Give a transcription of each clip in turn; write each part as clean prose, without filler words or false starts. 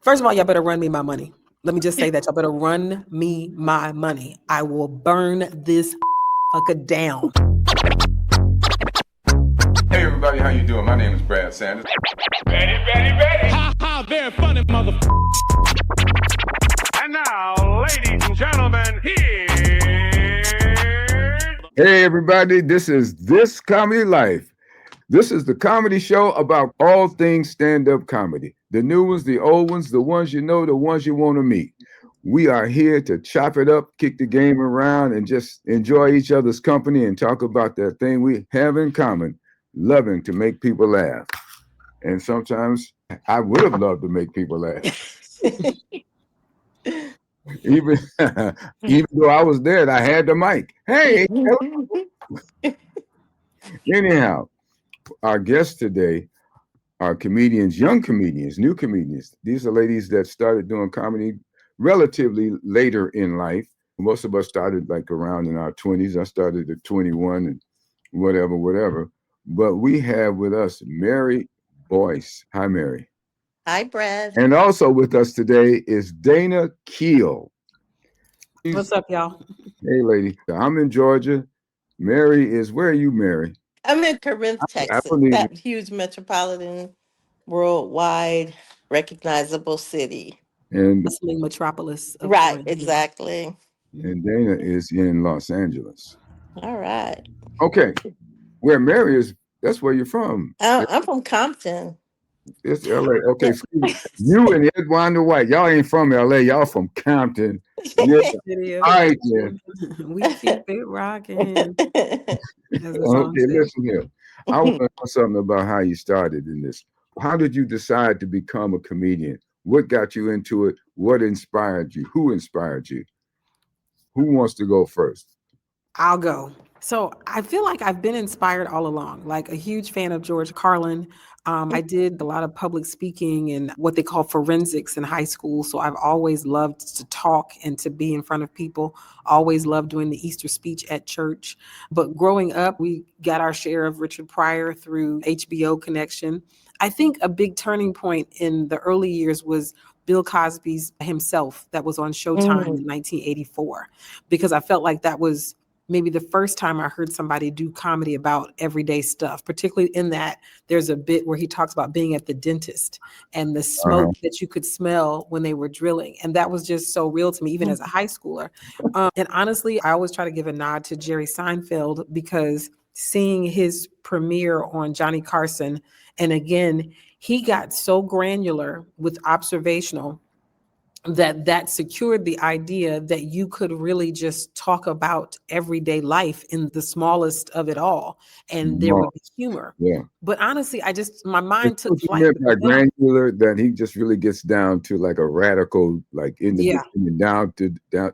First of all, y'all better run me my money. Let me just say that y'all better run me my money. I will burn this fucker down. Hey everybody, how you doing? My name is Brad Sanders. Ready. Ha, very funny, motherfucker. And now, ladies and gentlemen, Hey everybody, this is This Comedy Life. This is the comedy show about all things stand-up comedy. The new ones, the old ones, the ones you know, the ones you want to meet. We are here to chop it up, kick the game around, and just enjoy each other's company and talk about that thing we have in common, loving to make people laugh. And sometimes I would have loved to make people laugh. even though I was there and I had the mic. Hey, anyhow, our guests today are comedians, young comedians, new comedians. These are ladies that started doing comedy relatively later in life. Most of us started like around in our 20s. I started at 21 and whatever. But we have with us Mary Boyce. Hi, Mary. Hi, Brad. And also with us today is Danna Kiel. What's up, y'all? Hey, lady. I'm in Georgia. Mary is, where are you, Mary? I'm in Corinth, Texas, that huge metropolitan, worldwide, recognizable city. And bustling metropolis. Right, Corinth. exactly. And Danna is in Los Angeles. All right. Okay. Where Mary is, that's where you're from. I'm from Compton. It's LA. Okay. You and Edwina White, y'all ain't from LA. Y'all from Compton. Yeah. All right, then. We keep it rocking. Okay, listen here. I want to know something about how you started in this. How did you decide to become a comedian? What got you into it? What inspired you? Who inspired you? Who wants to go first? I'll go. So I feel like I've been inspired all along, like a huge fan of George Carlin. I did a lot of public speaking and what they call forensics in high school. So I've always loved to talk and to be in front of people, always loved doing the Easter speech at church. But growing up, we got our share of Richard Pryor through HBO connection. I think a big turning point in the early years was Bill Cosby's himself that was on Showtime in 1984, because I felt like that was maybe the first time I heard somebody do comedy about everyday stuff, particularly in that there's a bit where he talks about being at the dentist and the smoke that you could smell when they were drilling. And that was just so real to me, even as a high schooler. And honestly, I always try to give a nod to Jerry Seinfeld, because seeing his premiere on Johnny Carson, and again, he got so granular with observational that secured the idea that you could really just talk about everyday life in the smallest of it all, and there would be humor. Yeah. But honestly, my mind took flight. By granular, that he just really gets down to like a radical, like in the down.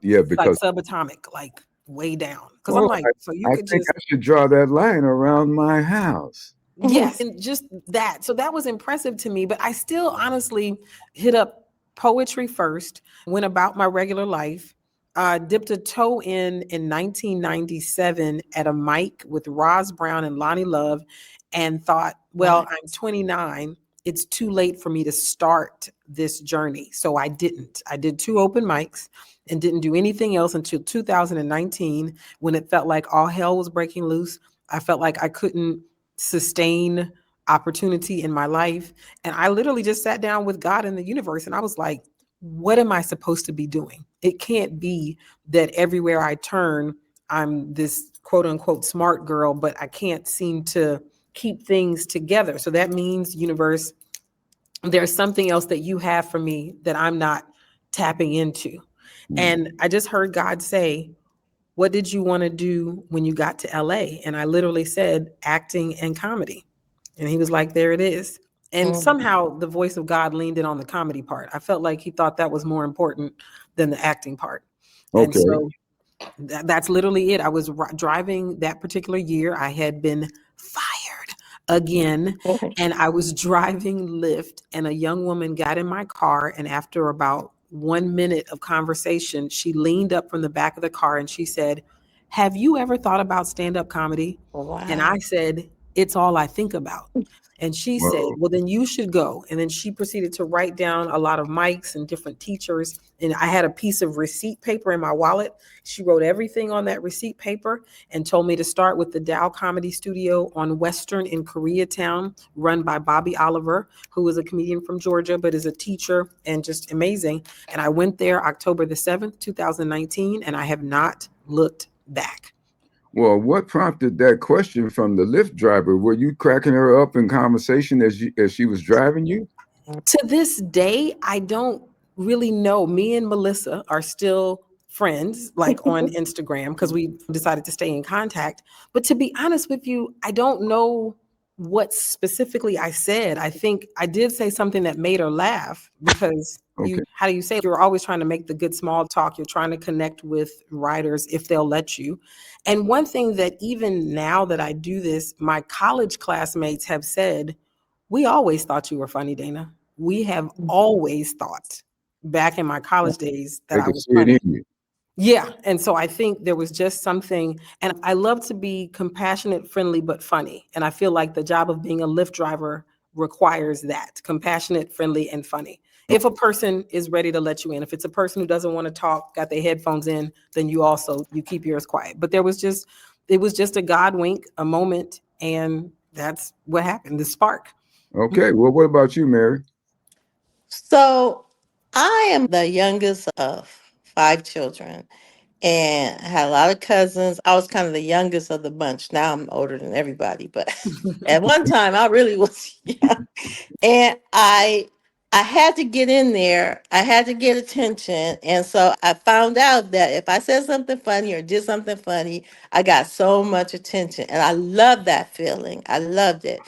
Yeah, because like subatomic, like way down. Because I'm like, so you could I should draw that line around my house. Yes, and just that. So that was impressive to me. But I still honestly hit up poetry first, went about my regular life, dipped a toe in 1997 at a mic with Roz Brown and Lonnie Love, and thought, well, I'm 29. It's too late for me to start this journey. So I didn't. I did 2 open mics and didn't do anything else until 2019, when it felt like all hell was breaking loose. I felt like I couldn't sustain opportunity in my life. And I literally just sat down with God and the universe, and I was like, what am I supposed to be doing? It can't be that everywhere I turn, I'm this quote unquote smart girl, but I can't seem to keep things together. So that means, universe, there's something else that you have for me that I'm not tapping into. And I just heard God say, what did you want to do when you got to LA? And I literally said acting and comedy. And he was like, there it is. And somehow the voice of God leaned in on the comedy part. I felt like he thought that was more important than the acting part. Okay. And so that's literally it. I was driving that particular year. I had been fired again. And I was driving Lyft, and a young woman got in my car. And after about 1 minute of conversation, she leaned up from the back of the car and she said, have you ever thought about stand-up comedy? Wow. And I said, it's all I think about. And she said, Whoa. well, then you should go. And then she proceeded to write down a lot of mics and different teachers. And I had a piece of receipt paper in my wallet. She wrote everything on that receipt paper and told me to start with the Dow Comedy Studio on Western in Koreatown, run by Bobby Oliver, who is a comedian from Georgia, but is a teacher and just amazing. And I went there October the 7th, 2019, and I have not looked back. Well, what prompted that question from the Lyft driver? Were you cracking her up in conversation as she was driving you? To this day, I don't really know. Me and Melissa are still friends, like on Instagram, because we decided to stay in contact. But to be honest with you, I don't know what specifically I said. I think I did say something that made her laugh because how do you say it? You're always trying to make the good small talk. You're trying to connect with writers if they'll let you. And one thing that even now that I do this, my college classmates have said, we always thought you were funny, Dana. We have always thought back in my college days that I was funny. Yeah. And so I think there was just something, and I love to be compassionate, friendly, but funny. And I feel like the job of being a Lyft driver requires that, compassionate, friendly, and funny. If a person is ready to let you in, if it's a person who doesn't want to talk, got their headphones in, then you keep yours quiet. But it was just a God wink, a moment, and that's what happened, the spark. Okay. Well, what about you, Mary? So I am the youngest of 5 children and I had a lot of cousins. I was kind of the youngest of the bunch. Now I'm older than everybody, but at one time I really was young. And I had to get in there. I had to get attention. And so I found out that if I said something funny or did something funny, I got so much attention. And I loved that feeling. I loved it.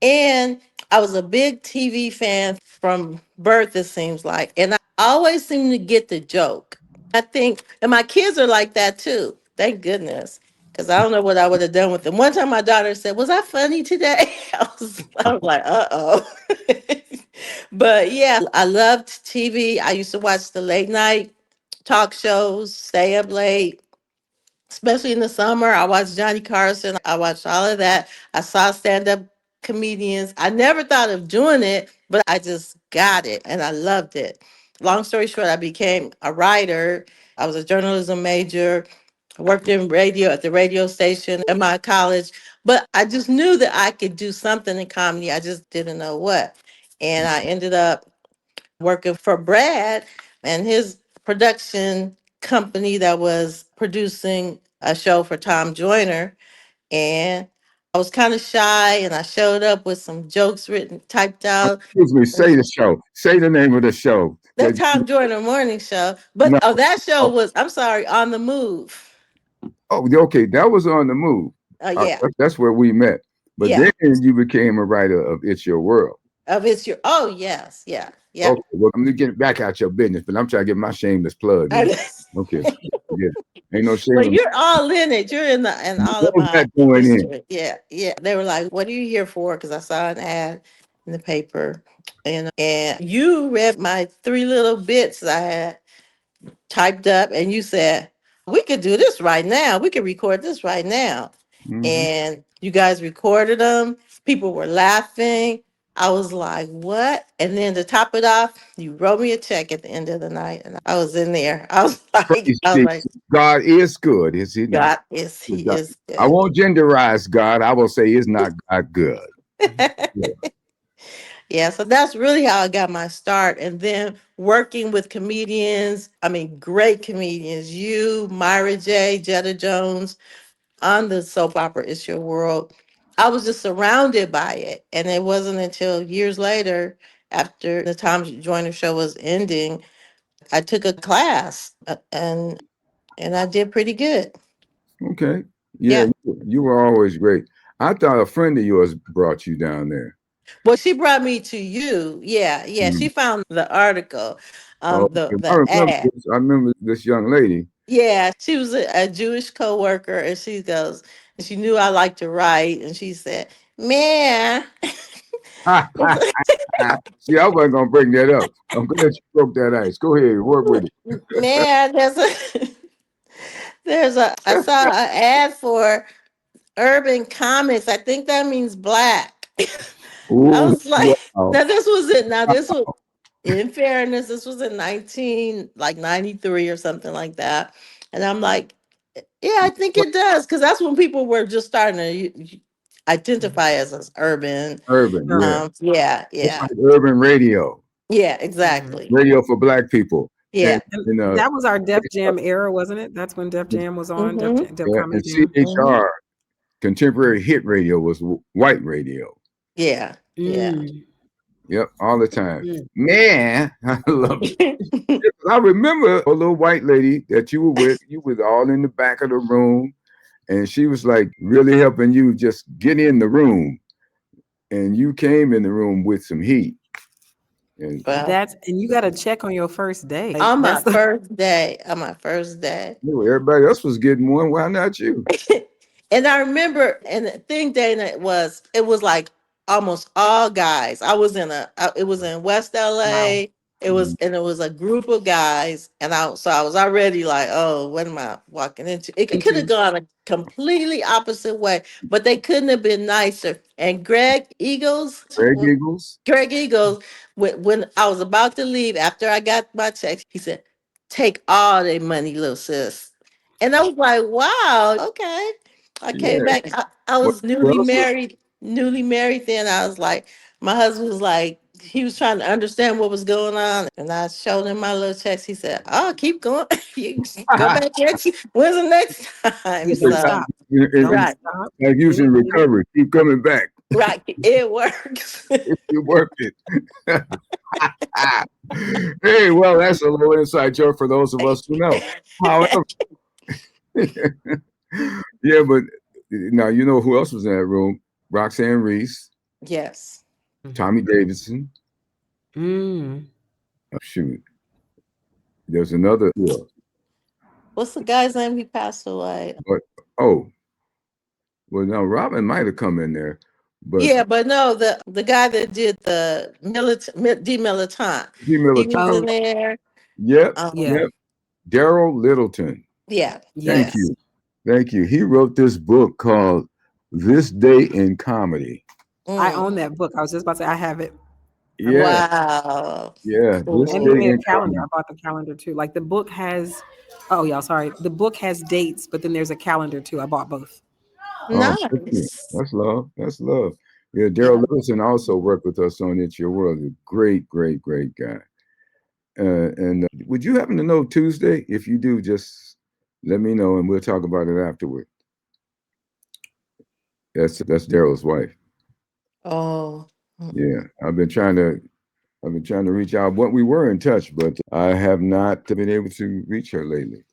And I was a big TV fan from birth, it seems like. And I always seem to get the joke. I think, and my kids are like that too. Thank goodness. Because I don't know what I would have done with them. One time my daughter said, was I funny today? I was like, uh-oh. But yeah, I loved TV. I used to watch the late night talk shows, stay up late, especially in the summer. I watched Johnny Carson. I watched all of that. I saw stand-up comedians. I never thought of doing it, but I just got it and I loved it. Long story short, I became a writer. I was a journalism major. I worked in radio at the radio station at my college, but I just knew that I could do something in comedy. I just didn't know what. And I ended up working for Brad and his production company that was producing a show for Tom Joyner. And I was kind of shy and I showed up with some jokes written, typed out. Excuse me, say the show. Say the name of the show. The Tom Joyner Morning Show. But No. that show was, I'm sorry, On the Move. Oh, okay. That was On the Move. Yeah. That's where we met. But Yeah. then you became a writer of It's Your World. Of It's Your, oh, yes. Yeah. Yeah. Okay, well, I'm gonna get back out your business, but I'm trying to get my shameless plug in. Okay. Yeah. Ain't no shame. But you're all in it. You're in all of my history. Yeah. Yeah. They were like, what are you here for? Because I saw an ad in the paper. And you read my 3 little bits I had typed up and you said, we could do this right now. We could record this right now. Mm-hmm. And you guys recorded them. People were laughing. I was like, what? And then to top it off, you wrote me a check at the end of the night. And I was in there. I was like, God is good, is he not? God is, he is good. I won't genderize God. I will say is not God good. Yeah, so that's really how I got my start. And then working with comedians, great comedians, you, Myra J., Jetta Jones, on the soap opera It's Your World. I was just surrounded by it. And it wasn't until years later, after the Tom Joyner show was ending, I took a class and I did pretty good. Okay. Yeah. You were always great. I thought a friend of yours brought you down there. Well, she brought me to you. Yeah. She found the article, the ad. I remember this young lady. Yeah, she was a Jewish coworker, and she goes, and she knew I liked to write, and she said, "Man." See, I wasn't gonna bring that up. I'm glad you broke that ice. Go ahead, work with it. Man, I saw an ad for urban comics. I think that means black. I Ooh, was like, wow. now this was it. Now this was, in fairness, this was in 93 or something like that. And I'm like, yeah, I think it does. Because that's when people were just starting to identify as urban. Urban, yeah. Yeah, It's yeah, like urban radio, yeah, Mhm. exactly. radio for black people. Yeah. And That was our Def Jam era, wasn't it? That's when Def Jam was on, Mm-hmm. Def yeah, Comedy and Jam. Mm-hmm. CHR, contemporary hit radio, was white radio. Yeah. Yeah. Mm, Yep, all the time. mm. Man, I love it. I remember a little white lady that you were with. You was all in the back of the room, and she was like really helping you just get in the room. And you came in the room with some heat. And Well, And you got to check on your first day. Like, on my that's the first day, on my first day. everybody else was getting one. Why not you? And I remember, and the thing, Dana, it was like almost all guys. It was in West wow. LA. Mhm. It was a group of guys, so I was already like, oh, what am I walking into? It could have gone a completely opposite way, but they couldn't have been nicer. And Greg Eagles. Greg Eagles, when I was about to leave after I got my checks, he said, "Take all their money, little sis." And I was like, "Wow, okay." I came Yeah. back. I What, was what else was newly married then. I was like, my husband was like, he was trying to understand what was going on. And I showed him my little checks. He said, "Oh, keep going. You go back next. When's the next time?" You don't So, stop. Don't it's right, stop. like using Anything. recovery. Keep coming back. right. It works. You work it. Hey, well, that's a little inside joke for those of us who know. However, yeah, but now you know who else was in that room? Roxanne Reese, Yes. Tommy Davidson. Mm. Oh, shoot, there's another. Yeah. What's the guy's name? He passed away. But oh, well, now Robin might have come in there, but Yeah, but no, the guy that did the demilitant, G. he Miller. was Oh, in there. Yep, yeah. Um, yep. Daryl Littleton. yeah, Thank Yes. you. Thank you. He wrote this book called This Day in Comedy. I mm. own that book. I was just about to say I have it. I bought Yeah, it. Wow, yeah. This And Day he cool. made a in calendar. Comedy. I bought the calendar too. Like the book has, oh yeah, sorry. The book has dates, but then there's a calendar too. I bought both. Oh, thank you. Nice. That's love. That's love. Yeah, Daryl Yeah. Littleton also worked with us on It's Your World. A great, great, great guy. And would you happen to know Tuesday? If you do, just let me know and we'll talk about it afterward. That's Daryl's wife. Oh, Yeah, I've been trying to reach out. What we were in touch, but I have not been able to reach her lately.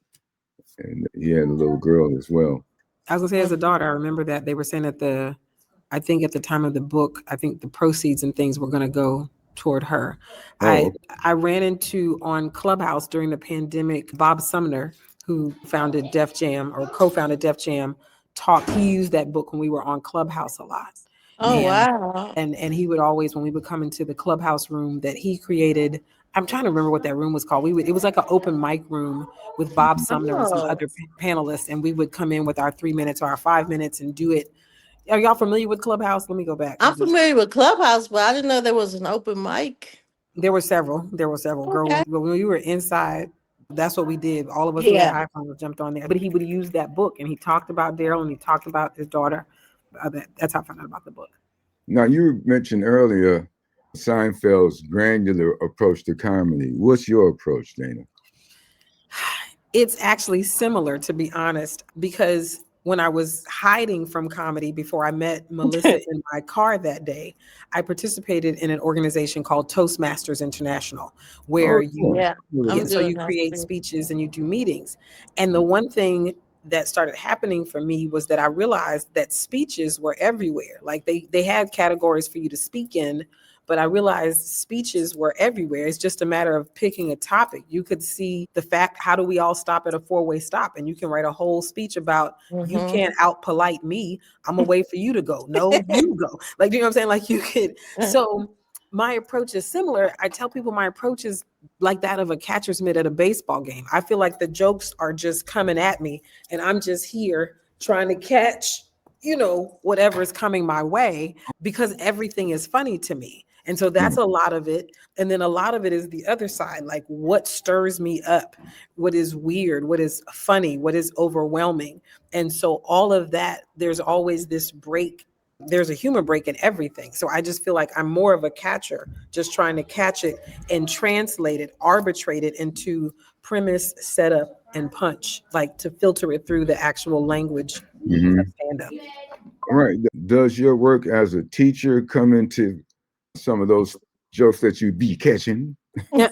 And he had a little girl as well. I was gonna say as a daughter, I remember that they were saying I think at the time of the book, I think the proceeds and things were gonna go toward her. I Oh, I ran into on Clubhouse during the pandemic, Bob Sumner, who founded Def Jam or co-founded Def Jam, he used that book when we were on Clubhouse a lot. oh mm, And wow. and he would always, when we would come into the Clubhouse room that he created, I'm trying to remember what that room was called. It was like an open mic room with Bob mhm. Sumner and some Oh, other panelists, and we would come in with our 3 minutes or our 5 minutes and do it. Are y'all familiar with Clubhouse? Let me go back. I'm familiar with Clubhouse, but I didn't know there was an open mic. There were several. There were several. Girl, Okay. when we were inside, that's what we did. All of us who had Yeah. iPhones jumped on there. But he would use that book, and he talked about Daryl, and he talked about his daughter. That's how I found out about the book. Now you mentioned earlier Seinfeld's granular approach to comedy. What's your approach, Dana? It's actually similar, to be honest, because when I was hiding from comedy before I met Melissa in my car that day, I participated in an organization called Toastmasters International, where Oh, cool. Yeah. I'm so doing you that create too. speeches and you do meetings. And the one thing that started happening for me was that I realized that speeches were everywhere. Like they had categories for you to speak in, but I realized speeches were everywhere. It's just a matter of picking a topic. You could see the fact, how do we all stop at a four-way stop? And you can write a whole speech about, you Mhm. can't out polite me. I'm gonna wait for you to go. No, you go. Like, you know what I'm saying? Like you could. So my approach is similar. I tell people my approach is like that of a catcher's mitt at a baseball game. I feel like the jokes are just coming at me and I'm just here trying to catch whatever is coming my way, because everything is funny to me. And so that's a lot of it. And then a lot of it is the other side, like what stirs me up, what is weird, what is funny, what is overwhelming. And so all of that, there's always this break. There's a humor break in everything. So I just feel like I'm more of a catcher, just trying to catch it and translate it, arbitrate it into premise, setup, and punch, like to filter it through the actual language of stand up. All right. Does your work as a teacher come into some of those jokes that you be catching? Yeah,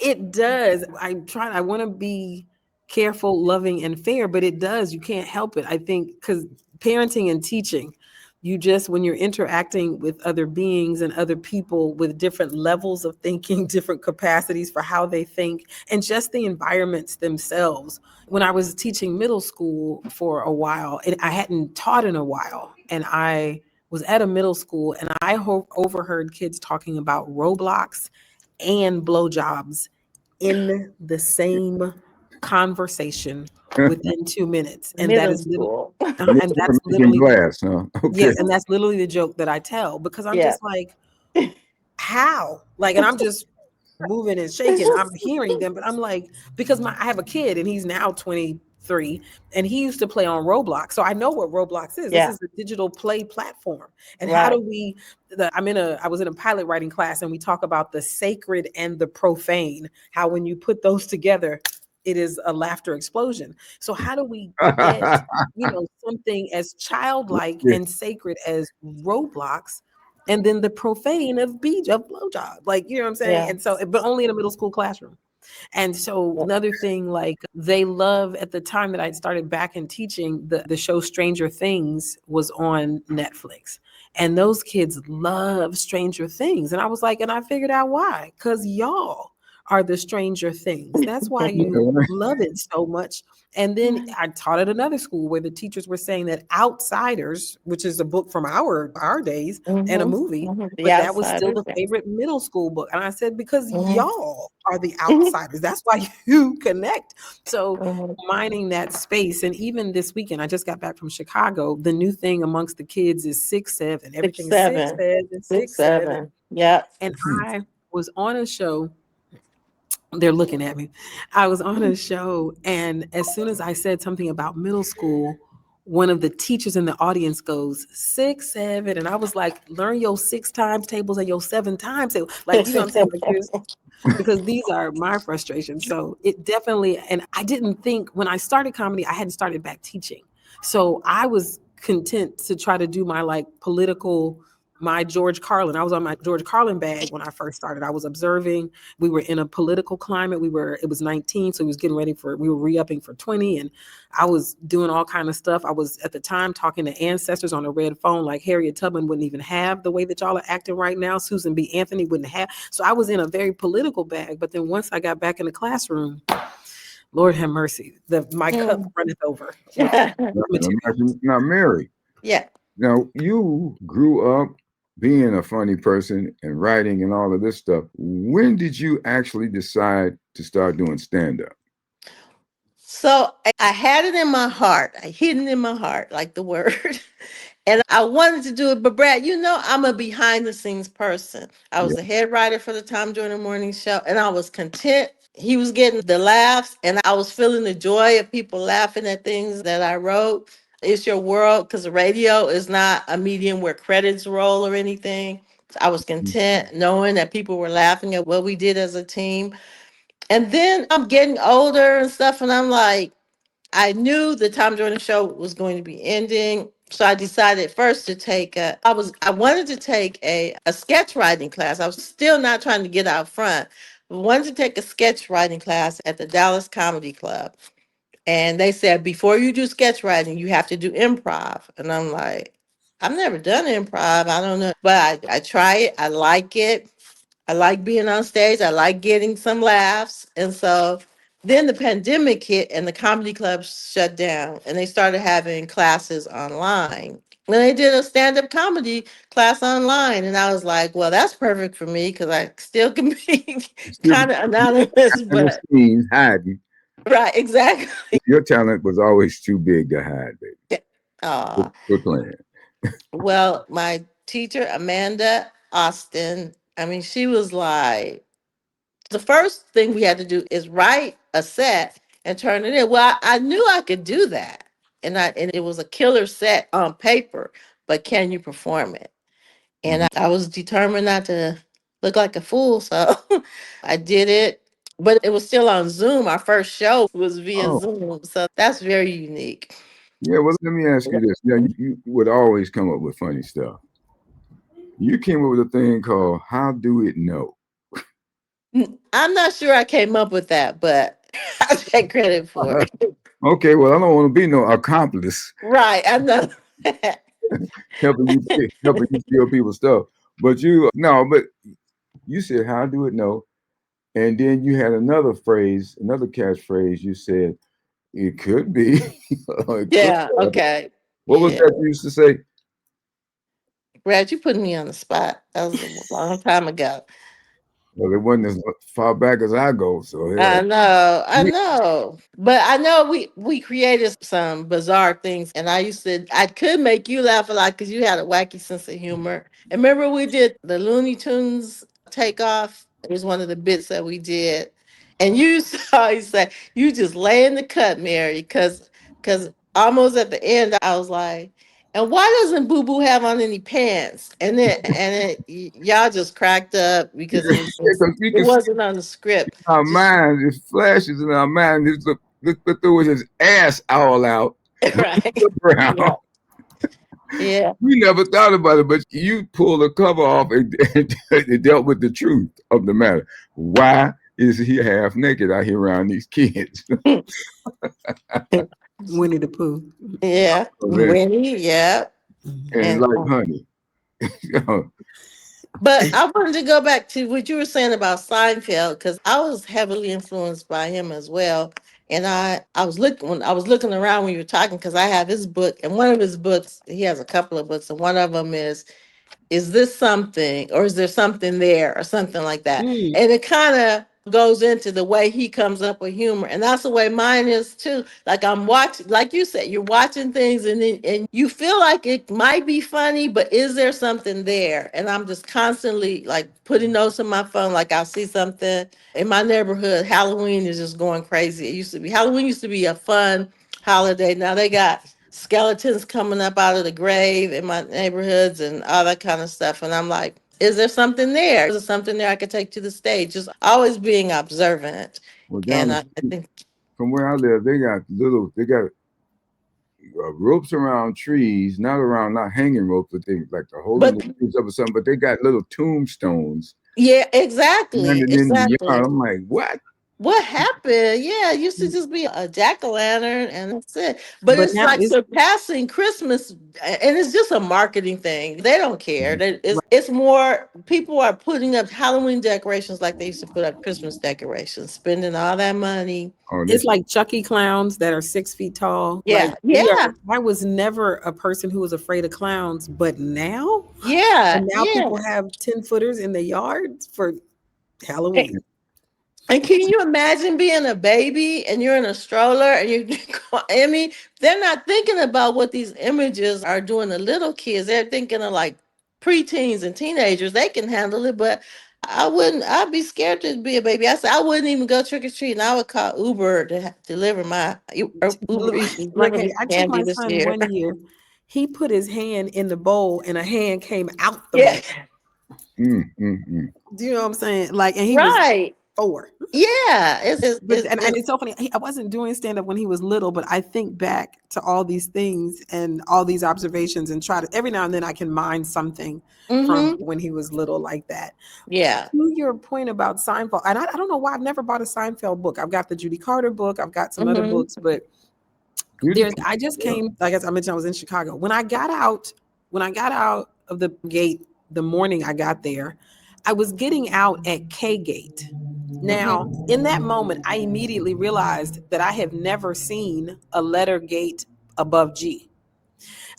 it does. I want to be careful, loving, and fair, but it does. You can't help it. I think because parenting and teaching, when you're interacting with other beings and other people with different levels of thinking, different capacities for how they think, and just the environments themselves. When I was teaching middle school for a while, and I hadn't taught in a while, and I was at a middle school, and I overheard kids talking about Roblox and blowjobs in the same conversation within 2 minutes. And that Middle is literally, school. and that's In literally, glass, huh? Okay. yes, and that's literally the joke that I tell, because I'm Yeah. just like, how? Like, and I'm just moving and shaking. I'm hearing them, but I'm like, because I have a kid and he's now 23 and he used to play on Roblox. So I know what Roblox is. Yeah. This is a digital play platform. And Right. how do we, I was in a pilot writing class and we talk about the sacred and the profane, how when you put those together, it is a laughter explosion. So how do we get, something as childlike and sacred as Roblox, and then the profane of blowjob, like, you know what I'm saying? Yeah. And so, but only in a middle school classroom. And so another thing, like they love, at the time that I started back in teaching, the show Stranger Things was on Netflix. And those kids love Stranger Things. And I was like, and I figured out why, because y'all are the Stranger Things. That's why you love it so much. And then I taught at another school where the teachers were saying that Outsiders, which is a book from our days and a movie, but that was still the favorite middle school book. And I said, because y'all are the outsiders. That's why you connect. So mining that space. And even this weekend, I just got back from Chicago. The new thing amongst the kids is 6'7". Everything is 6'7", 6'7". Yeah. And I was on a show. They're looking at me. I was on a show, and as soon as I said something about middle school, one of the teachers in the audience goes, 6'7", and I was like, learn your 6 times tables and your 7 times tables. Like, you know what I'm saying? Like, because these are my frustrations. So it definitely, and I didn't think when I started comedy, I hadn't started back teaching. So I was content to try to do my George Carlin. I was on my George Carlin bag when I first started. I was observing. We were in a political climate. it was 19, so we were re-upping for 20, and I was doing all kind of stuff. I was at the time talking to ancestors on a red phone, like Harriet Tubman wouldn't even have the way that y'all are acting right now. Susan B. Anthony wouldn't have. So I was in a very political bag. But then once I got back in the classroom, Lord have mercy, my cup runneth over. Now, Mary. Yeah. Now, you grew up being a funny person and writing and all of this stuff. When did you actually decide to start doing stand-up? So I had it in my heart. I hidden in my heart, like the word. And I wanted to do it. But Brad, I'm a behind the scenes person. I was the head writer for the Tom Joyner Morning Show, and I was content. He was getting the laughs, and I was feeling the joy of people laughing at things that I wrote. It's your world, because the radio is not a medium where credits roll or anything. So I was content knowing that people were laughing at what we did as a team. And then I'm getting older and stuff, and I'm like, I knew the Tom Joyner Show was going to be ending. So I decided first to take I wanted to take a sketch writing class. I was still not trying to get out front. I wanted to take a sketch writing class at the Dallas Comedy Club. And they said, before you do sketch writing, you have to do improv. And I'm like, I've never done improv. I don't know. But I try it. I like it. I like being on stage. I like getting some laughs. And so then the pandemic hit and the comedy clubs shut down and they started having classes online. And they did a stand-up comedy class online. And I was like, well, that's perfect for me because I still can be kind of anonymous. But Hiding. right, exactly. Your talent was always too big to hide, baby. Quit playing. Well, my teacher, Amanda Austin, I mean, she was like, the first thing we had to do is write a set and turn it in. Well, I knew I could do that. And it was a killer set on paper, but can you perform it? And I was determined not to look like a fool. So I did it, but it was still on Zoom. Our first show was via Oh, Zoom. So that's very unique. yeah. Well, let me ask you this. Now, you would always come up with funny stuff. You came up with a thing called "How Do It Know." I'm not sure I came up with that, but I take credit for it. Okay, well, I don't want to be no accomplice Right. I know. helping you steal people's stuff. But you no, but you said "How do it know," and then you had another phrase, another catchphrase. You said it could be. It could Yeah. have. Okay. What was Yeah. that you used to say? Brad, you putting me on the spot. That was a long time ago. Well, it wasn't as far back as I go. So yeah. I know, I know. But I know we created some bizarre things, and I could make you laugh a lot because you had a wacky sense of humor. And remember we did the Looney Tunes takeoff? It was one of the bits that we did. And you saw you said you just lay in the cut, Mary, because almost at the end I was like, and why doesn't Boo Boo have on any pants? Y'all just cracked up because You it can see wasn't on the script. our Just mind, it flashes in our mind. Just look through with his ass all out, right. Yeah. around. Yeah. We never thought about it, but you pulled the cover off and dealt with the truth of the matter. Why is he half naked out here around these kids? Winnie the Pooh. Yeah. Winnie, yeah. And And like honey. but I wanted to go back to what you were saying about Seinfeld because I was heavily influenced by him as well. And I was looking when I was looking around when you were talking because I have his book and one of his books, he has a couple of books, and one of them is this something or is there something there or something like that, Mm. and it kind of goes into the way he comes up with humor, and that's the way mine is too. Like I'm watching, like you said, you're watching things and you feel like it might be funny, but is there something there? And I'm just constantly like putting notes on my phone. Like I'll see something in my neighborhood, Halloween is just going crazy. Halloween used to be a fun holiday. Now they got skeletons coming up out of the grave in my neighborhoods and all that kind of stuff. And I'm like, is there something there? Is there something there I could take to the stage? Just always being observant. Well, down And the I street think, from where I live, they got ropes around trees, not hanging ropes, but they like the holding but the trees up or something. But they got little tombstones yeah, exactly. standing in the Exactly. yard. I'm like, what? What happened? Yeah, it used to just be a jack-o'-lantern and that's it. But But it's now like surpassing Christmas, and it's just a marketing thing. They don't care. It's more people are putting up Halloween decorations like they used to put up Christmas decorations, spending all that money. Oh, it's like Chucky clowns that are 6 feet tall. Like Yeah, yeah, I was never a person who was afraid of clowns, but now, yeah, and now yeah. people have 10-footers in the yard for And, Halloween. and can you imagine being a baby and you're in a stroller and you I mean, they're not thinking about what these images are doing to little kids. They're thinking of like preteens and teenagers. They can handle it, but I'd be scared to be a baby. I said I wouldn't even go trick or treating. I would call Uber to deliver Uber Eats to Like, deliver me I took candy my this son year. one year. He put his hand in the bowl, and a hand came out the Yeah, bowl. Do you know what I'm saying? Like, and he was right. 4. Yeah, But and it's so funny. I wasn't doing stand up when he was little, but I think back to all these things and all these observations and try to every now and then I can mine something from mm-hmm. when he was little like that. Yeah. To your point about Seinfeld, and I don't know why I've never bought a Seinfeld book. I've got the Judy Carter book, I've got some other Mm-hmm. books, but I just came, like I mentioned, I was in Chicago. When I got out of the gate the morning I got there, I was getting out at K Gate. Now, in that moment, I immediately realized that I have never seen a letter gate above G.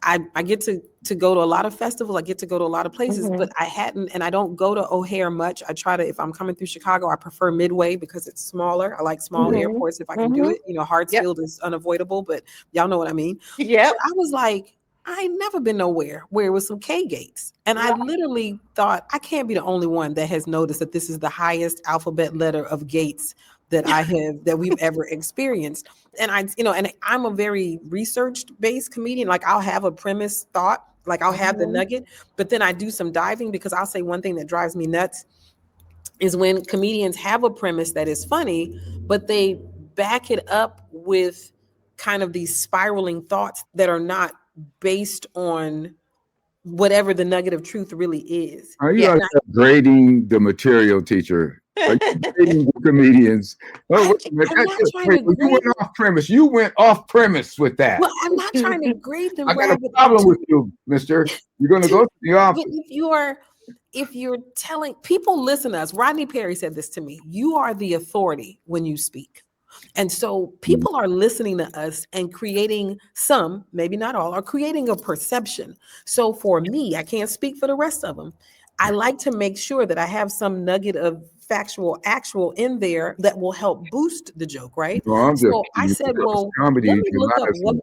I get to go to a lot of festivals. I get to go to a lot of places, but I hadn't, and I don't go to O'Hare much. I try to, if I'm coming through Chicago, I prefer Midway because it's smaller. I like small airports if I can do it. You know, Hartsfield is unavoidable, but y'all know what I mean. Yep. But I was like, I ain't never been nowhere where it was some K gates. And I literally thought, I can't be the only one that has noticed that this is the highest alphabet letter of gates that we've ever experienced. And and I'm a very research based comedian. Like I'll have a premise thought, like I'll have the nugget, but then I do some diving, because I'll say one thing that drives me nuts is when comedians have a premise that is funny, but they back it up with kind of these spiraling thoughts that are not based on whatever the nugget of truth really is. Are you grading the material, teacher? Are you grading the comedians? Oh, wait a minute. I'm not trying to You went off premise. You went off premise with that. Well, I'm not trying to grade them. I got a problem with you, mister. You're going to go to the office. If you're telling people, listen to us. Rodney Perry said this to me. You are the authority when you speak. And so people are listening to us and creating some, maybe not all, are creating a perception. So for me, I can't speak for the rest of them. I like to make sure that I have some nugget of factual, actual in there that will help boost the joke, right? No, so I said, well, comedy let me look up what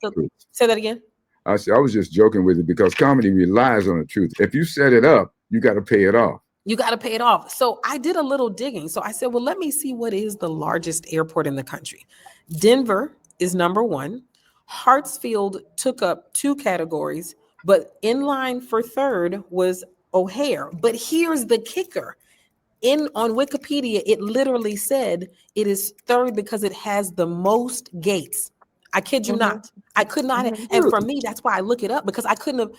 say that again. I was just joking with it because comedy relies on the truth. If you set it up, you got to pay it off. You got to pay it off. So I did a little digging. So I said, well, let me see what is the largest airport in the country. Denver is number one. Hartsfield took up 2 categories, but in line for third was O'Hare. But here's the kicker. On Wikipedia, it literally said it is third because it has the most gates. I kid you not. I could not. And for me, that's why I look it up, because I couldn't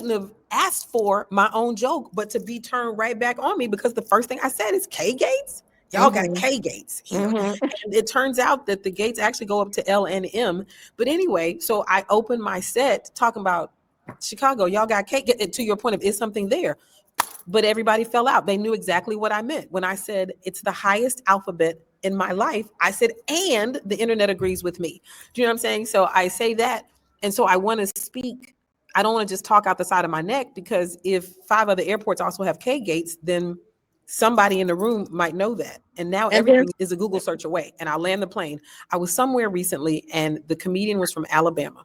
have asked for my own joke, but to be turned right back on me, because the first thing I said is K gates. Y'all got K gates here. And it turns out that the gates actually go up to L and M. But anyway, so I opened my set talking about Chicago. Y'all got K. To your point of, is something there? But everybody fell out. They knew exactly what I meant. When I said it's the highest alphabet in my life, I said, and the internet agrees with me. Do you know what I'm saying? So I say that. And so I want to speak. I don't want to just talk out the side of my neck, because if 5 other airports also have K gates, then somebody in the room might know that. And now everything is a Google search away. And I'll land the plane. I was somewhere recently, and the comedian was from Alabama.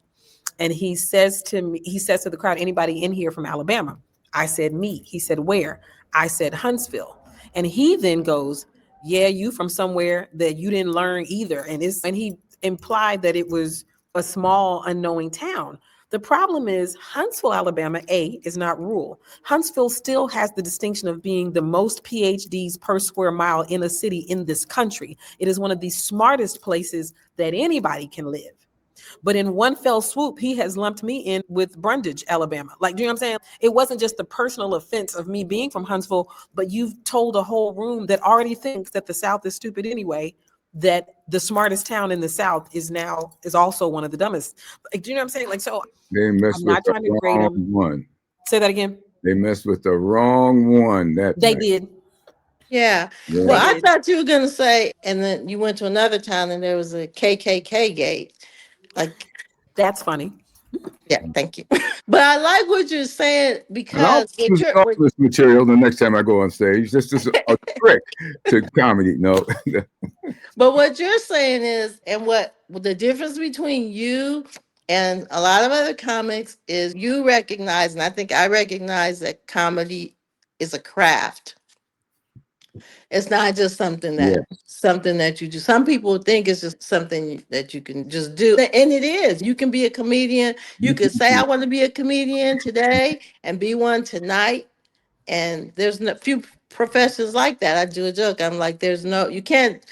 And he says to the crowd, anybody in here from Alabama? I said, me. He said, where? I said, Huntsville. And he then goes, yeah, you from somewhere that you didn't learn either. And he implied that it was a small, unknowing town. The problem is Huntsville, Alabama, is not rural. Huntsville still has the distinction of being the most PhDs per square mile in a city in this country. It is one of the smartest places that anybody can live. But in one fell swoop, he has lumped me in with Brundage, Alabama. Like, do you know what I'm saying? It wasn't just the personal offense of me being from Huntsville, but you've told a whole room that already thinks that the South is stupid anyway, that the smartest town in the South is also one of the dumbest. Like, do you know what I'm saying? Like, so they messed I'm not with trying the to grade wrong them. one. Say that again. They messed with the wrong one. They did. Yeah. Well, I thought you were going to say, and then you went to another town and there was a KKK gate. Like, that's funny. Yeah, thank you. But I like what you're saying, because I'll use all this material the next time I go on stage. This is a trick to comedy. No. But what you're saying is, and what the difference between you and a lot of other comics is, you recognize, and I think I recognize, that comedy is a craft. It's not just something that you do. Some people think it's just something that you can just do. And it is. You can be a comedian. You could say, I want to be a comedian today and be one tonight. And there's a few professions like that. I do a joke. I'm like, you can't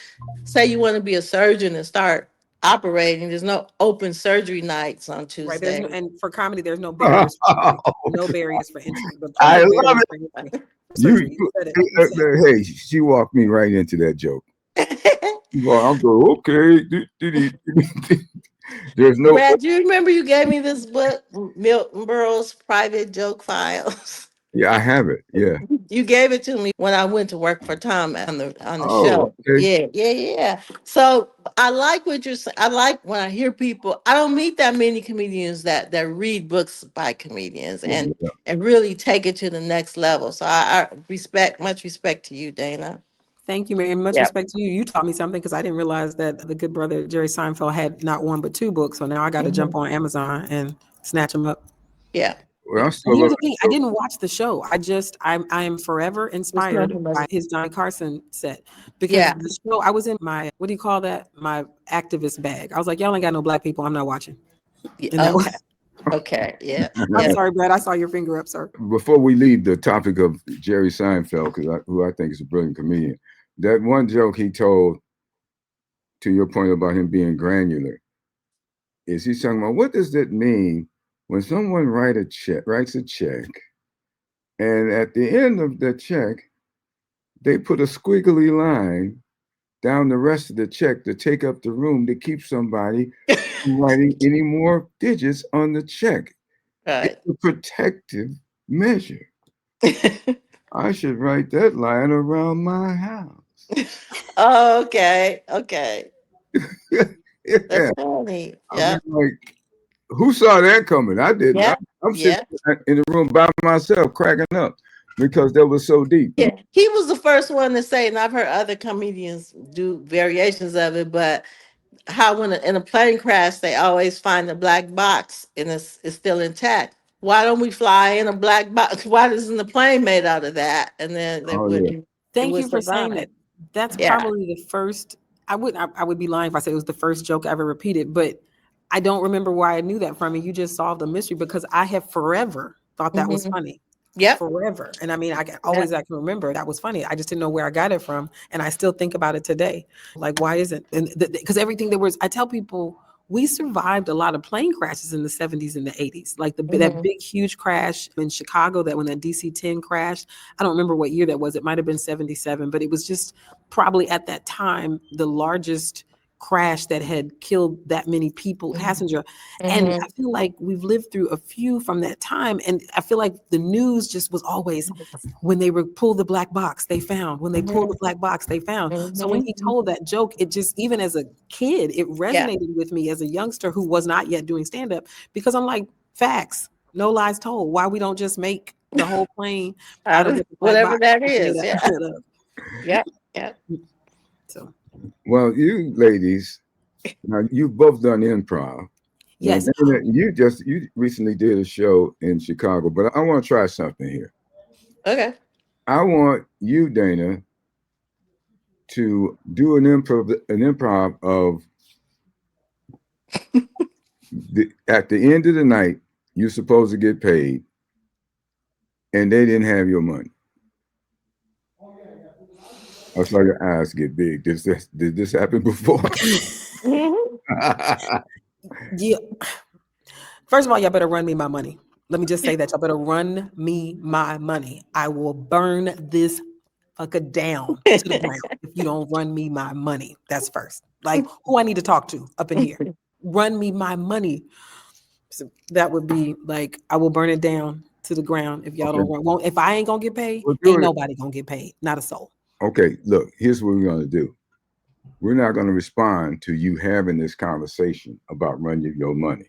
say you want to be a surgeon and start operating. There's no open surgery nights on Tuesday. Right. And for comedy, there's no barriers. No barriers for entry. But I love it. Hey, she walked me right into that joke. I'll go, okay. There's no. Brad, do you remember you gave me this book, Milton Berle's Private Joke Files? Yeah, I have it. Yeah. You gave it to me when I went to work for Tom on the Oh, show. okay. Yeah. So I like what you're saying. I like when I hear people. I don't meet that many comedians that read books by comedians Yeah. and really take it to the next level. So I much respect to you, Dana. Thank you, Mary. Much Yeah. respect to you. You taught me something because I didn't realize that the good brother Jerry Seinfeld had not one but two books. So now I got to jump on Amazon and snatch them up. Yeah. Well, I'm And still here's looking. the thing: I didn't watch the show. I am forever It's inspired nothing by but- his Johnny Carson set because Yeah. the show. I was in my what do you call that? My activist bag. I was like, y'all ain't got no black people. I'm not watching. And that was. Okay. Okay. Yeah. I'm Yeah. sorry, Brad. I saw your finger up, sir. Before we leave the topic of Jerry Seinfeld, who I think is a brilliant comedian, that one joke he told, to your point about him being granular, is he's talking about what does that mean when someone writes a check, and at the end of the check, they put a squiggly line down the rest of the check to take up the room to keep somebody from writing any more digits on the check. Right. It's a protective measure. I should write that line around my house. Okay. Yeah. That's funny. I'm Yeah. just like, who saw that coming? I didn't. Yeah. I'm sitting Yeah. in the room by myself cracking up because that was so deep. Yeah. He was the first one to say, and I've heard other comedians do variations of it, but how when in a plane crash, they always find the black box and it's still intact. Why don't we fly in a black box? Why isn't the plane made out of that? And then Oh yeah. it Thank would you for saying survive. that. That's Yeah. probably the first. I would be lying if I said it was the first joke I ever repeated, but I don't remember where I knew that from. And you just solved a mystery because I have forever thought that was Mhm. funny. Yep. Forever. And I mean, I can remember that was funny. I just didn't know where I got it from. And I still think about it today. Like, why isn't, and because everything there was, I tell people, we survived a lot of plane crashes in the 70s and the 80s. Like that Mhm. big, huge crash in Chicago, that when that DC-10 crashed, I don't remember what year that was. It might have been 77, but it was just probably at that time, the largest crash that had killed that many people, passenger. And I feel like we've lived through a few from that time. And I feel like the news just was always when they were pull the black box they found, when they pulled the black box they found. So when he told that joke, it just, even as a kid, it resonated with me as a youngster who was not yet doing stand-up, because I'm like, facts, no lies told. Why we don't just make the whole plane out of what the black Whatever box that was made is. Yeah. out of. Yeah. So Well, you ladies, now you've both done improv. Now, yes. Dana, you recently did a show in Chicago, but I want to try something here. Okay. I want you, Dana, to do an improv of at the end of the night, you're supposed to get paid, and they didn't have your money. I saw your eyes get big. Did this happen before? Yeah. First of all, y'all better run me my money. Let me just say that y'all better run me my money. I will burn this fucker down to the ground if you don't run me my money. That's first. Like, who I need to talk to up in here. Run me my money. So that would be like, I will burn it down to the ground if y'all don't run. Well, if I ain't gonna get paid, ain't nobody gonna get paid. Not a soul. Okay, look, here's what we're gonna do. We're not gonna respond to you having this conversation about running your money.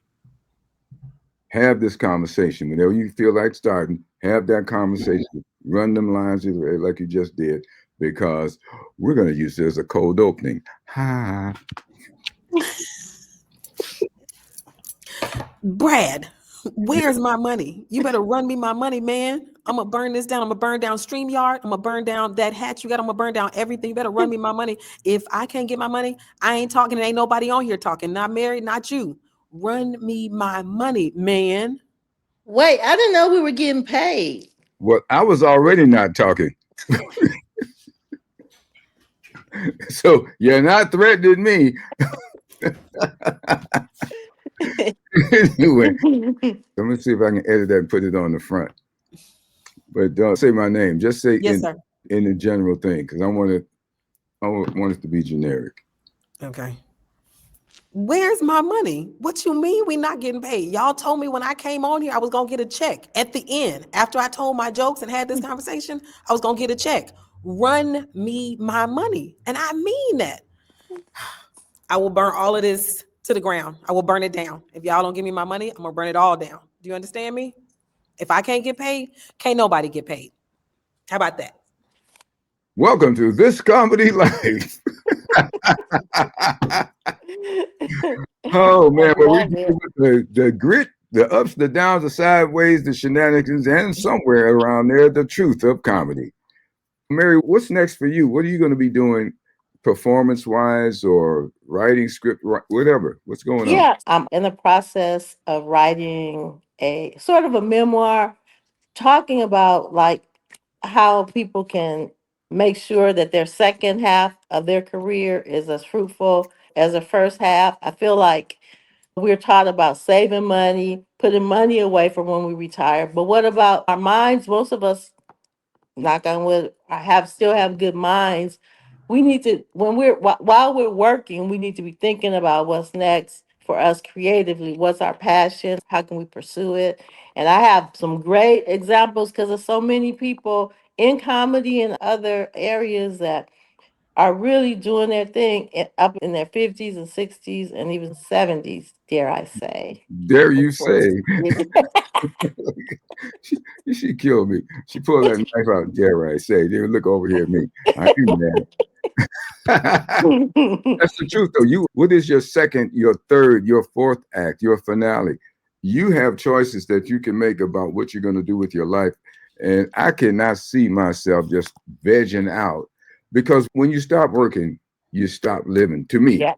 Have this conversation whenever you feel like starting. Have that conversation. Run them lines like you just did, because we're gonna use this as a cold opening. Ha. Brad, where's my money? You better run me my money, man. I'm gonna burn this down. I'm gonna burn down StreamYard. I'm gonna burn down that hat you got. I'm gonna burn down everything. You better run me my money. If I can't get my money, I ain't talking. Ain't nobody on here talking. Not Mary, not you. Run me my money, man. Wait, I didn't know we were getting paid. Well, I was already not talking. So you're not threatening me. Anyway, let me see if I can edit that and put it on the front. But don't say my name. Just say Yes, sir. in the general thing, because I want it to be generic. Okay. Where's my money? What you mean we not getting paid? Y'all told me when I came on here I was gonna get a check at the end. After I told my jokes and had this conversation, I was gonna get a check. Run me my money. And I mean that. I will burn all of this to the ground. I will burn it down. If y'all don't give me my money, I'm gonna burn it all down. Do you understand me? If I can't get paid, can't nobody get paid. How about that? Welcome to This Comedy Life. Oh man, well, we love deal it. with the grit, the ups, the downs, the sideways, the shenanigans, and somewhere around there, the truth of comedy. Mary, what's next for you? What are you going to be doing performance-wise or writing script, whatever? What's going on? Yeah, I'm in the process of writing a sort of a memoir talking about like how people can make sure that their second half of their career is as fruitful as the first half. I feel like we're taught about saving money, putting money away for when we retire. But what about our minds? Most of us, knock on wood, still have good minds. We need to, when while we're working, we need to be thinking about what's next for us creatively. What's our passion? How can we pursue it? And I have some great examples because there's so many people in comedy and other areas that are really doing their thing up in their 50s and 60s and even 70s, dare I say. Dare Of you course. say? She killed me. She pulled that knife out. Dare I say? Then look over here at me. I ain't mad. That's the truth, though. What is your second, your third, your fourth act, your finale? You have choices that you can make about what you're going to do with your life. And I cannot see myself just vegging out, because when you stop working, you stop living. To me, Yeah.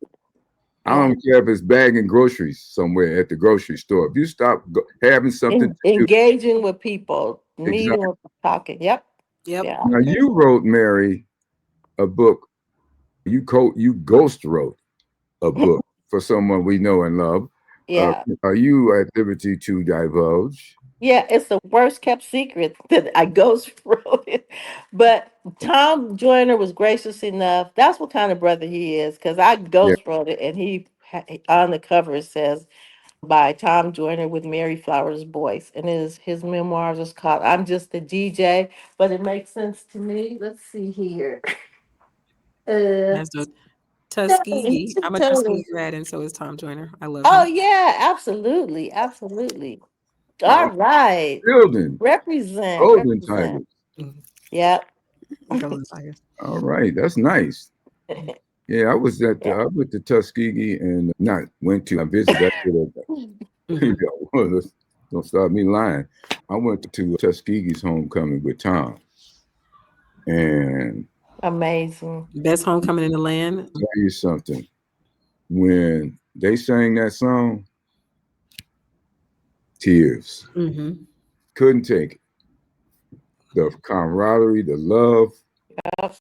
I don't care if it's bagging groceries somewhere at the grocery store. If you stop having something to do, Engaging with people, meeting exactly. with talking. Yep. Yep. Yeah. Now you wrote, Mary, a book. You ghost wrote a book for someone we know and love. Yeah. Are you at liberty to divulge? Yeah, it's the worst kept secret that I ghost wrote it. But Tom Joyner was gracious enough. That's what kind of brother he is, because I Yeah, ghost wrote it, and on the cover it says by Tom Joyner with Mary Flowers Boyce, and his memoirs is called "I'm Just a DJ," but it makes sense to me. Let's see here. That's the Tuskegee. I'm a Tuskegee grad, and so is Tom Joyner. I love Oh him. yeah, absolutely, absolutely. oh, All right. building Represent, golden represent. tigers. Mhm. Yep. Golden Tigers. All right, that's nice. Yeah, Yeah. I went to Tuskegee and I visited. I did Mhm. don't start me lying. I went to Tuskegee's homecoming with Tom, and Amazing. Best homecoming in the land. tell you something. When they sang that song, tears. Mhm. Couldn't take it. The camaraderie, the love, Yep.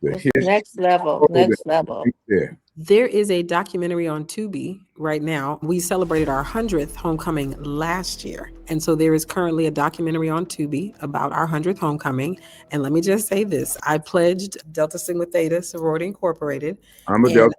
the It's history, next level. all that Next level. right there. There is a documentary on Tubi right now. We celebrated our 100th homecoming last year. And so there is currently a documentary on Tubi about our 100th homecoming. And let me just say this. I pledged Delta Sigma Theta Sorority Incorporated. I'm a And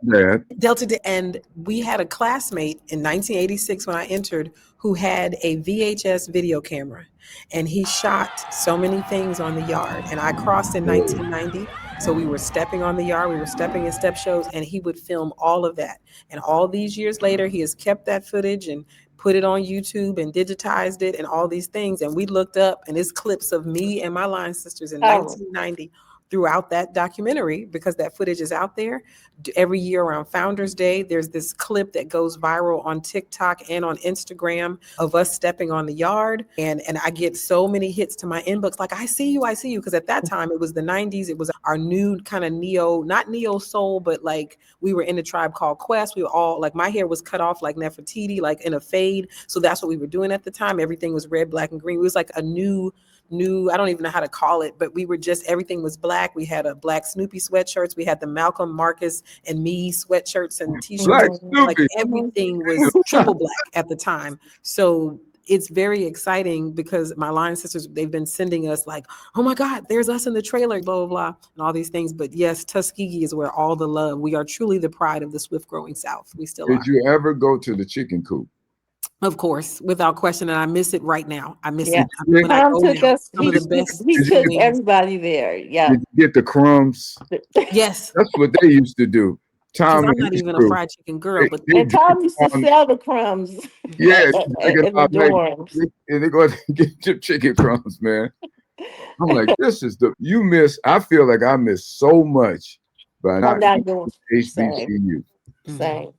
Delta dad. and we had a classmate in 1986 when I entered who had a VHS video camera, and he shot so many things on the yard. And I crossed in 1990, so we were stepping on the yard, we were stepping in step shows, and he would film all of that. And all these years later, he has kept that footage and put it on YouTube and digitized it and all these things. And we looked up, and it's clips of me and my line sisters in Oh, 1990 throughout that documentary, because that footage is out there. Every year around Founders Day, there's this clip that goes viral on TikTok and on Instagram of us stepping on the yard. And I get so many hits to my inbox, like, I see you. Because at that time, it was the 90s. It was our new kind of not neo soul, but like we were in a Tribe Called Quest. We were all like, my hair was cut off like Nefertiti, like in a fade. So that's what we were doing at the time. Everything was red, black, and green. It was like a new, I don't even know how to call it, but we were everything was black. We had a black Snoopy sweatshirts. We had the Malcolm, Marcus, and me sweatshirts and t-shirts. Black mhm, Like Snoopy. everything was triple black at the time. So it's very exciting because my line sisters, they've been sending us like, oh my God, there's us in the trailer, blah, blah, blah, and all these things. But yes, Tuskegee is where all the love. We are truly the pride of the swift growing South. We still Did are. you ever go to the chicken coop? Of course, without question. And I miss it right now. I miss Yeah. it when I Tom go took now. us, Some of the best he Did you took get, wings. everybody there. Yeah. did you get the crumbs? Yes, That's what they used to do. because Tom I'm and not his even a crew. fried chicken girl, but They And drink Tom used to on, sell the crumbs yeah, drink it in the all night. dorms. And they go get your chicken crumbs, man. I'm like, this is you miss. I feel like I miss so much by I'm not not going going. to Same. HBCU. mhm. Same.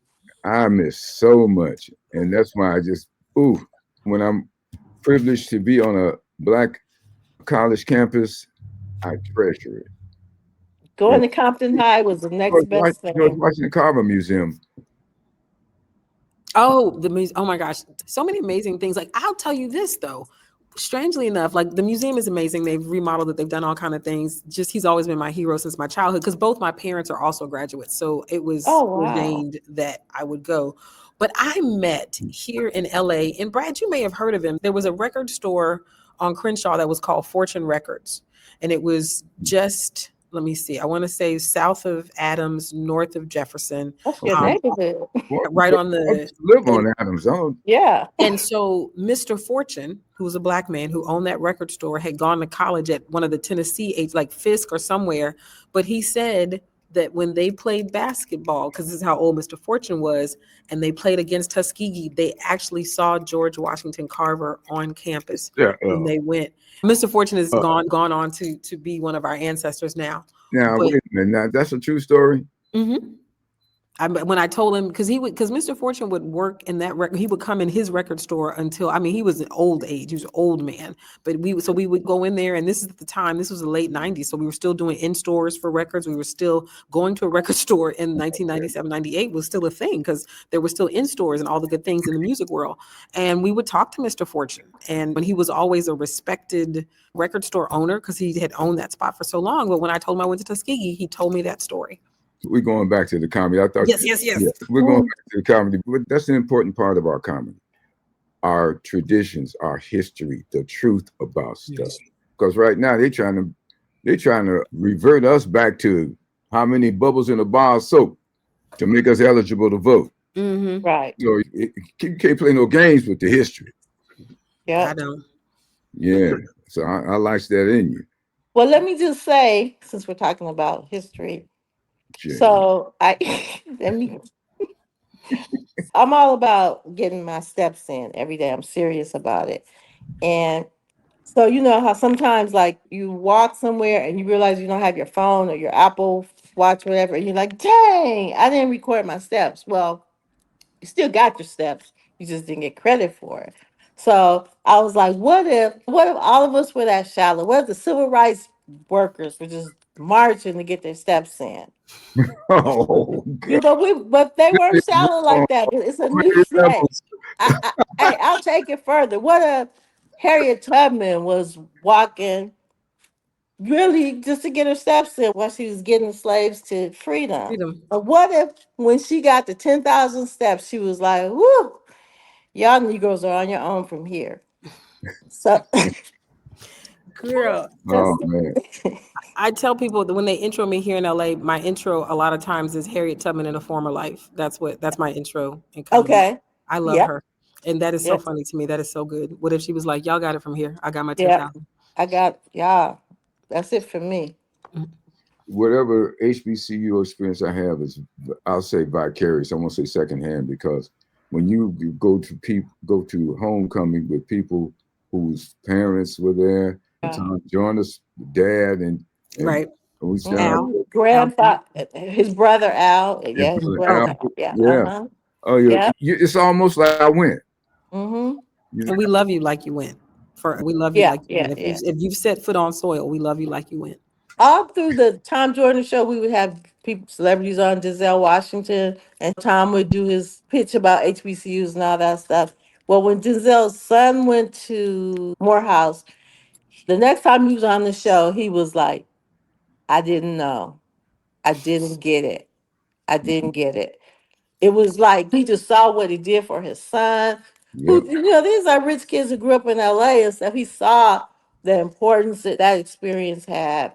I miss so much. And that's why I just, ooh, when I'm privileged to be on a Black college campus, I treasure it. Going And to Compton High was the next best George thing. Washington Carver Museum. Oh, the music. Oh my gosh. So many amazing things. Like, I'll tell you this though. Strangely enough, like the museum is amazing. They've remodeled it. They've done all kind of things. Just he's always been my hero since my childhood because both my parents are also graduates. So it was Oh, wow. ordained that I would go. But I met here in LA, and Brad, you may have heard of him. There was a record store on Crenshaw that was called Fortune Records. And it was just, let me see, I want to say south of Adams, north of Jefferson. That's your Okay. Um, neighborhood. right on I the used to live and on Adams. Oh, Yeah. and so Mr. Fortune, who was a black man who owned that record store, had gone to college at one of the Tennessee like Fisk or somewhere. But he said that when they played basketball, because this is how old Mr. Fortune was, and they played against Tuskegee, they actually saw George Washington Carver on campus yeah. when they went. Mr. Fortune is Uh, gone on to be one of our ancestors now. now, But wait a minute. Now, that's a true story. mhm. When I told him because Mr. Fortune would work in that record, he would come in his record store until he was an old age, he was an old man, but we would go in there, and this is at the time, this was the late 90s, so we were still doing in stores for records. We were still going to a record store in 1997, 98 was still a thing because there were still in stores and all the good things in the music world, and we would talk to Mr. Fortune, and when he was always a respected record store owner because he had owned that spot for so long. But when I told him I went to Tuskegee, he told me that story. We're going back to the comedy. I thought, Yes. yeah, we're going back to the comedy. But that's an important part of our comedy. Our traditions, our history, the truth about stuff. Because right now they're trying to revert us back to how many bubbles in a bar of soap to make us eligible to vote. Mm-hmm. Right. So you can't play no games with the history. Yeah. I don't. Yeah. So I like that in you, Well, let me just say, since we're talking about history, Jay. so let me. I'm all about getting my steps in every day. I'm serious about it, and so you know how sometimes like you walk somewhere and you realize you don't have your phone or your Apple Watch, whatever, and you're like, "Dang, I didn't record my steps." Well, you still got your steps. You just didn't get credit for it. So I was like, what if all of us were that shallow? What if the civil rights workers were just marching to get their steps in? Oh You God. know, but they weren't shallow Oh, like that. It's a new many day. levels. I'll take it further. What if Harriet Tubman was walking really just to get her steps in while she was getting slaves to freedom? Freedom. But what if when she got to 10,000 steps, she was like, whoo, y'all Negroes are on your own from here. So Girl, Oh just man. I tell people that when they intro me here in LA, my intro a lot of times is Harriet Tubman in a former life. That's my intro in comedy. okay. I love Yep. her. And that is so Yep. funny to me. That is so good. What if she was like, y'all got it from here? I got my Yep. 10,000. I got y'all. That's it for me. Whatever HBCU experience I have is, I'll say vicarious. I won't say secondhand, because when you go to homecoming with people whose parents were there, Yeah. Tom Joyner's dad, and Right. we stand up Al. Mhm. Al. Grandpa, his brother Al. and Yeah, his Brother Oh, brother Al. Al. Yeah. Yeah. Uh-huh. Oh yeah. Yeah. It's almost like I went. Mm-hmm. You, and we love you like you went. We love you Yeah. like you Yeah. went. Yeah. If you've set foot on soil, we love you like you went. All through the Tom Joyner show, we would have people, celebrities on, Giselle Washington, and Tom would do his pitch about HBCUs and all that stuff. Well, when Giselle's son went to Morehouse, the next time he was on the show, he was like, I didn't know. I didn't get it. I didn't get it. It was like he just saw what he did for his son, Yep. These are rich kids who grew up in LA and stuff. He saw the importance that that experience had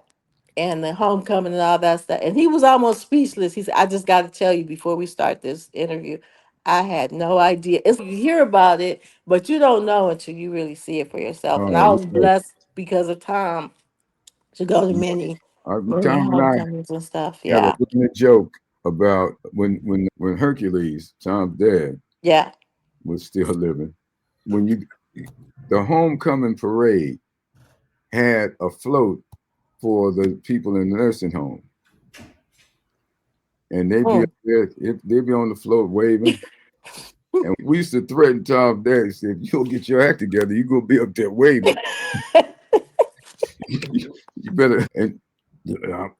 and the homecoming and all that stuff. And he was almost speechless. He said, I just got to tell you before we start this interview, I had no idea. You hear about it, but you don't know until you really see it for yourself. And I Oh, was blessed because of Tom to go to many, many Tom and I homecomings and stuff. have a Yeah. little joke about when Hercules, Tom's dad, Yeah. was still living. When the homecoming parade had a float for the people in the nursing home, and they'd be up there, they'd be on the float waving. And we used to threaten Tom's dad and say, if you don't get your act together, you're gonna be up there waving. You better and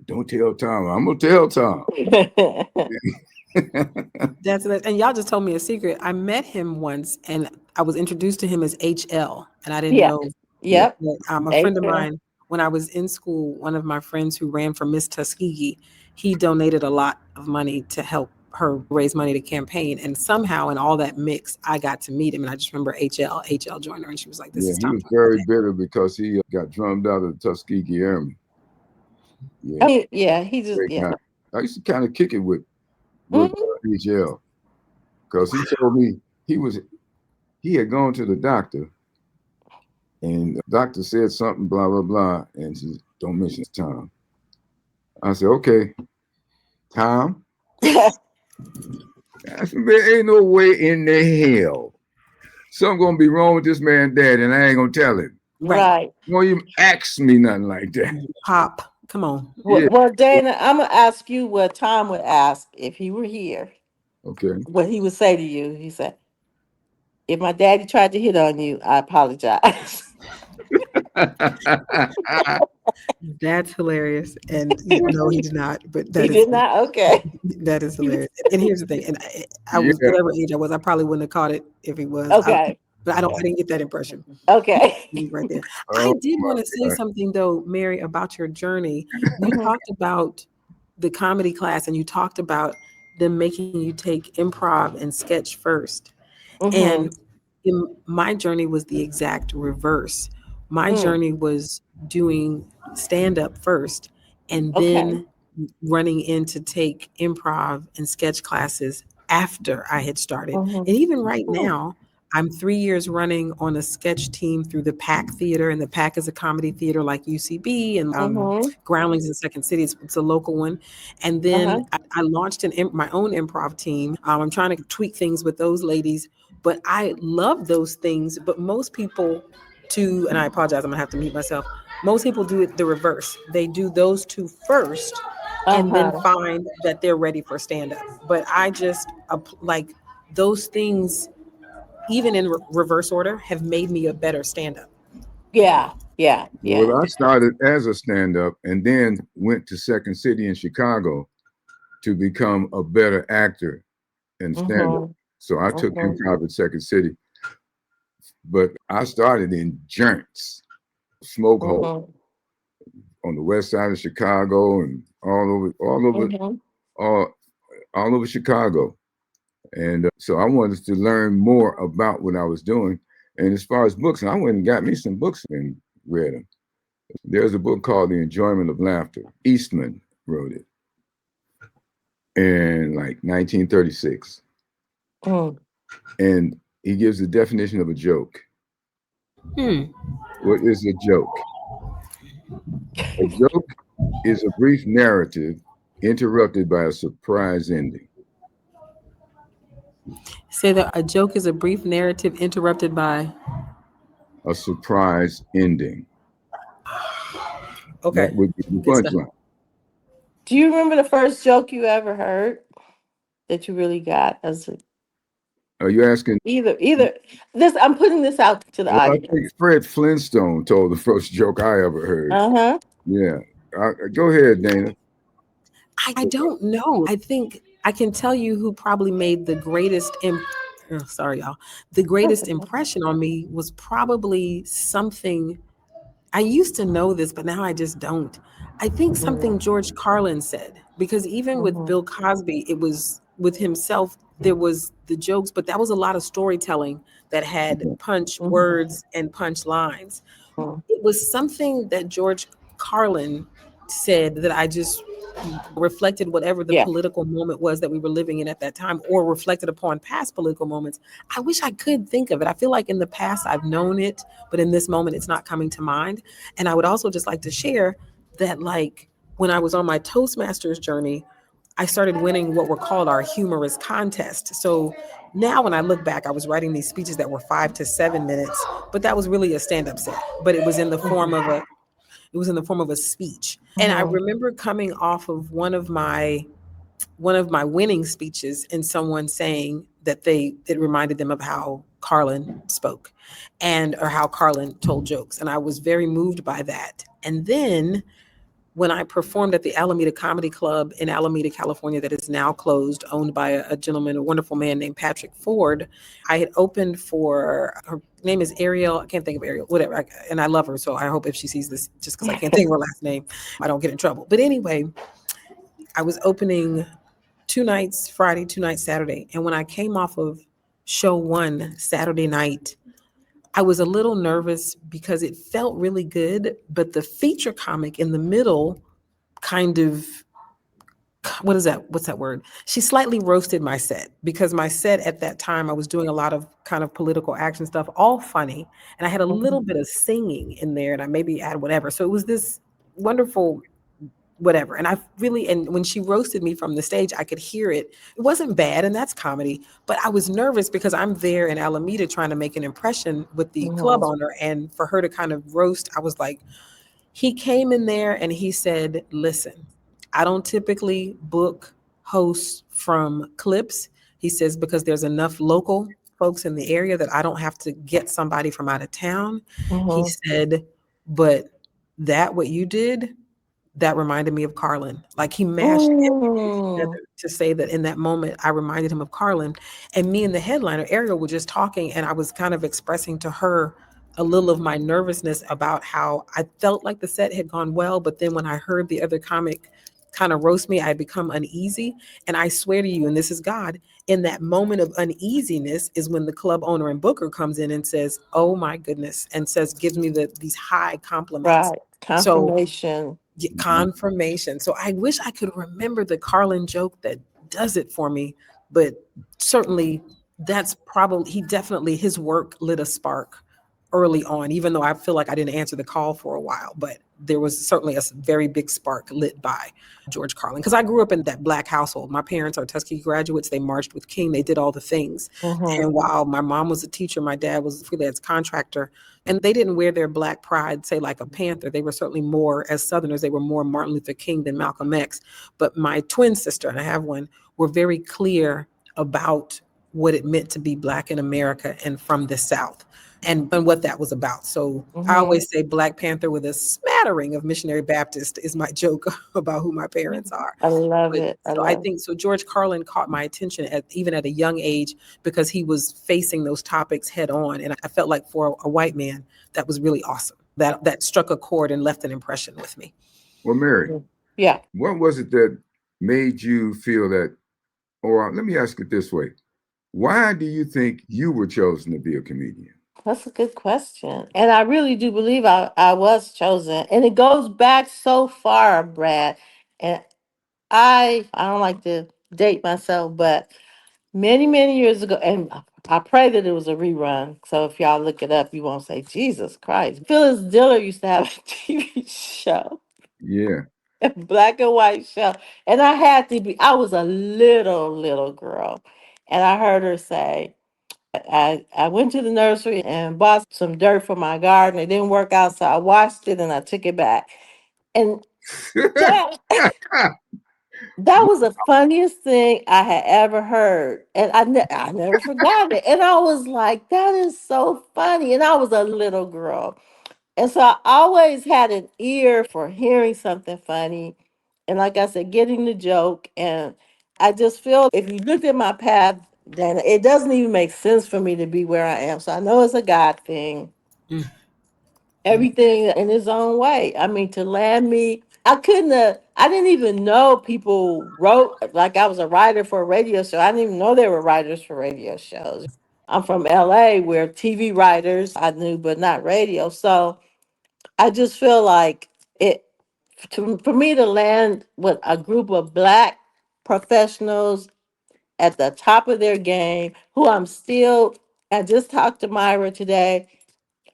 don't tell Tom. I'm gonna tell Tom. That's it. And y'all just told me a secret. I met him once, and I was introduced to him as HL, and I didn't Yeah. know. Yep. That, a friend of mine, when I was in school, one of my friends who ran for Miss Tuskegee, he donated a lot of money to help her raise money to campaign. And somehow in all that mix, I got to meet him. And I just remember HL Joyner. And she was like, this is He Tom. was very bitter because he got drummed out of the Tuskegee Airmen. Yeah. He just, I used to kind of kick it with HL because he told me he had gone to the doctor and the doctor said something, blah, blah, blah. And she said, don't mention Tom. I said, okay, Tom. I said, there ain't no way in the hell something gonna be wrong with this man's dad, and I ain't gonna tell him. Right. You won't even ask me nothing like that. Pop, come on. Well, Dana, I'm gonna ask you what Tom would ask if he were here. Okay. What he would say to you. He said, if my daddy tried to hit on you, I apologize. That's hilarious. And no, he did not. But that He did not? Okay. That is hilarious. And here's the thing. And I was whatever age I was, I probably wouldn't have caught it if he was. Okay. But I didn't get that impression. Okay. Right there. I did want to say something though, Mary, about your journey. You talked about the comedy class and you talked about them making you take improv and sketch first. And my journey was the exact reverse. My journey was doing stand-up first and then running in to take improv and sketch classes after I had started. And even right now, I'm 3 years running on a sketch team through the PAC Theater, and the PAC is a comedy theater like UCB and Groundlings in Second City. It's a local one. And then I launched my own improv team. I'm trying to tweak things with those ladies, but I love those things. But most people and I apologize, I'm gonna have to mute myself. Most people do it the reverse. They do those two first and then find that they're ready for stand-up. But I just like those things, even in reverse order, have made me a better stand-up. Yeah. Well, I started as a stand-up and then went to Second City in Chicago to become a better actor and stand-up. So I took improv at Second City. But I started in joints, smoke hole, on the west side of Chicago and all over Chicago. And so I wanted to learn more about what I was doing. And as far as books, I went and got me some books and read them. There's a book called The Enjoyment of Laughter. Eastman wrote it in like 1936. And he gives the definition of a joke. What is a joke? A joke is a brief narrative interrupted by a surprise ending. Say that a joke is a brief narrative interrupted by a surprise ending. Okay. That would be the punchline. Do you remember the first joke you ever heard that you really got as a... Are you asking? Either this, I'm putting this out to the audience. I think Fred Flintstone told the first joke I ever heard. Yeah. Go ahead, Dana. I don't know. I think I can tell you who probably made the greatest the greatest impression on me was probably something. I used to know this, but now I just don't. I think something George Carlin said, because even with Bill Cosby, it was with himself there was the jokes, but that was a lot of storytelling that had punch words and punch lines. It was something that George Carlin said that I just reflected whatever the Yeah. political moment was that we were living in at that time, or reflected upon past political moments. I wish I could think of it. I feel like in the past I've known it, but in this moment it's not coming to mind. And I would also just like to share that, like, when I was on my Toastmasters journey, I started winning what were called our humorous contests. So now when I look back, I was writing these speeches that were 5 to 7 minutes, but that was really a stand-up set. But it was in the form of a speech. And I remember coming off of one of my winning speeches and someone saying that it reminded them of how Carlin spoke and or how Carlin told jokes. And I was very moved by that. And then when I performed at the Alameda Comedy Club in Alameda, California, that is now closed, owned by a gentleman, a wonderful man named Patrick Ford. I had opened for, her name is Ariel. I can't think of Ariel, whatever. And I love her. So I hope if she sees this, just because I can't think of her last name, I don't get in trouble. But anyway, I was opening 2 nights, Friday, 2 nights, Saturday. And when I came off of show one Saturday night, I was a little nervous because it felt really good, but the feature comic in the middle kind of, what is that? What's that word? She slightly roasted my set, because my set at that time, I was doing a lot of kind of political action stuff, all funny. And I had a little bit of singing in there, and I maybe add whatever. So it was this wonderful whatever. And when she roasted me from the stage, I could hear it. It wasn't bad, and that's comedy, but I was nervous because I'm there in Alameda trying to make an impression with the club owner. And for her to kind of roast, I was like, he came in there and he said, listen, I don't typically book hosts from clips. He says, because there's enough local folks in the area that I don't have to get somebody from out of town. He said, but what you did, that reminded me of Carlin. Like, he mashed everything together to say that in that moment, I reminded him of Carlin. And me and the headliner, Ariel, were just talking, and I was kind of expressing to her a little of my nervousness about how I felt like the set had gone well, but then when I heard the other comic kind of roast me, I had become uneasy. And I swear to you, and this is God, in that moment of uneasiness is when the club owner and booker comes in and says, "Oh my goodness," and gives me these high compliments. Right. So Confirmation. confirmation. So I wish I could remember the Carlin joke that does it for me, but certainly he definitely, his work lit a spark early on, even though I feel like I didn't answer the call for a while, but there was certainly a very big spark lit by George Carlin. Because I grew up in that Black household. My parents are Tuskegee graduates. They marched with King. They did all the things. And while my mom was a teacher, my dad was a freelance contractor. And they didn't wear their Black pride, say, like a Panther. They were certainly more, as Southerners, they were more Martin Luther King than Malcolm X. But my twin sister, and I have one, were very clear about what it meant to be Black in America and from the South, and what that was about. So I always say Black Panther with a smattering of missionary Baptist is my joke about who my parents are. I love But it. so I think so. George Carlin caught my attention even at a young age, because he was facing those topics head on, and I felt like for a white man that was really awesome. That struck a chord and left an impression with me. Well, Mary, Yeah. what was it that made you feel that, or let me ask it this way. Why do you think you were chosen to be a comedian? That's a good question. And I really do believe I was chosen. And it goes back so far, Brad. And I don't like to date myself, but many, many years ago, and I pray that it was a rerun. So if y'all look it up, you won't say, Jesus Christ. Phyllis Diller used to have a TV show, Yeah. a black and white show. And I was a little girl. And I heard her say, I went to the nursery and bought some dirt for my garden. It didn't work out, so I washed it and I took it back. And that that was the funniest thing I had ever heard. And I never forgot it. And I was like, that is so funny. And I was a little girl. And so I always had an ear for hearing something funny. And like I said, getting the joke. And I just feel if you looked at my path, then it doesn't even make sense for me to be where I am. So I know it's a God thing. Mm. Everything in his own way. I mean, to land me I didn't even know people wrote, like I was a writer for a radio show. I didn't even know there were writers for radio shows. I'm from LA where TV writers I knew, but not radio. So I just feel like for me to land with a group of Black professionals at the top of their game, who I just talked to Myra today.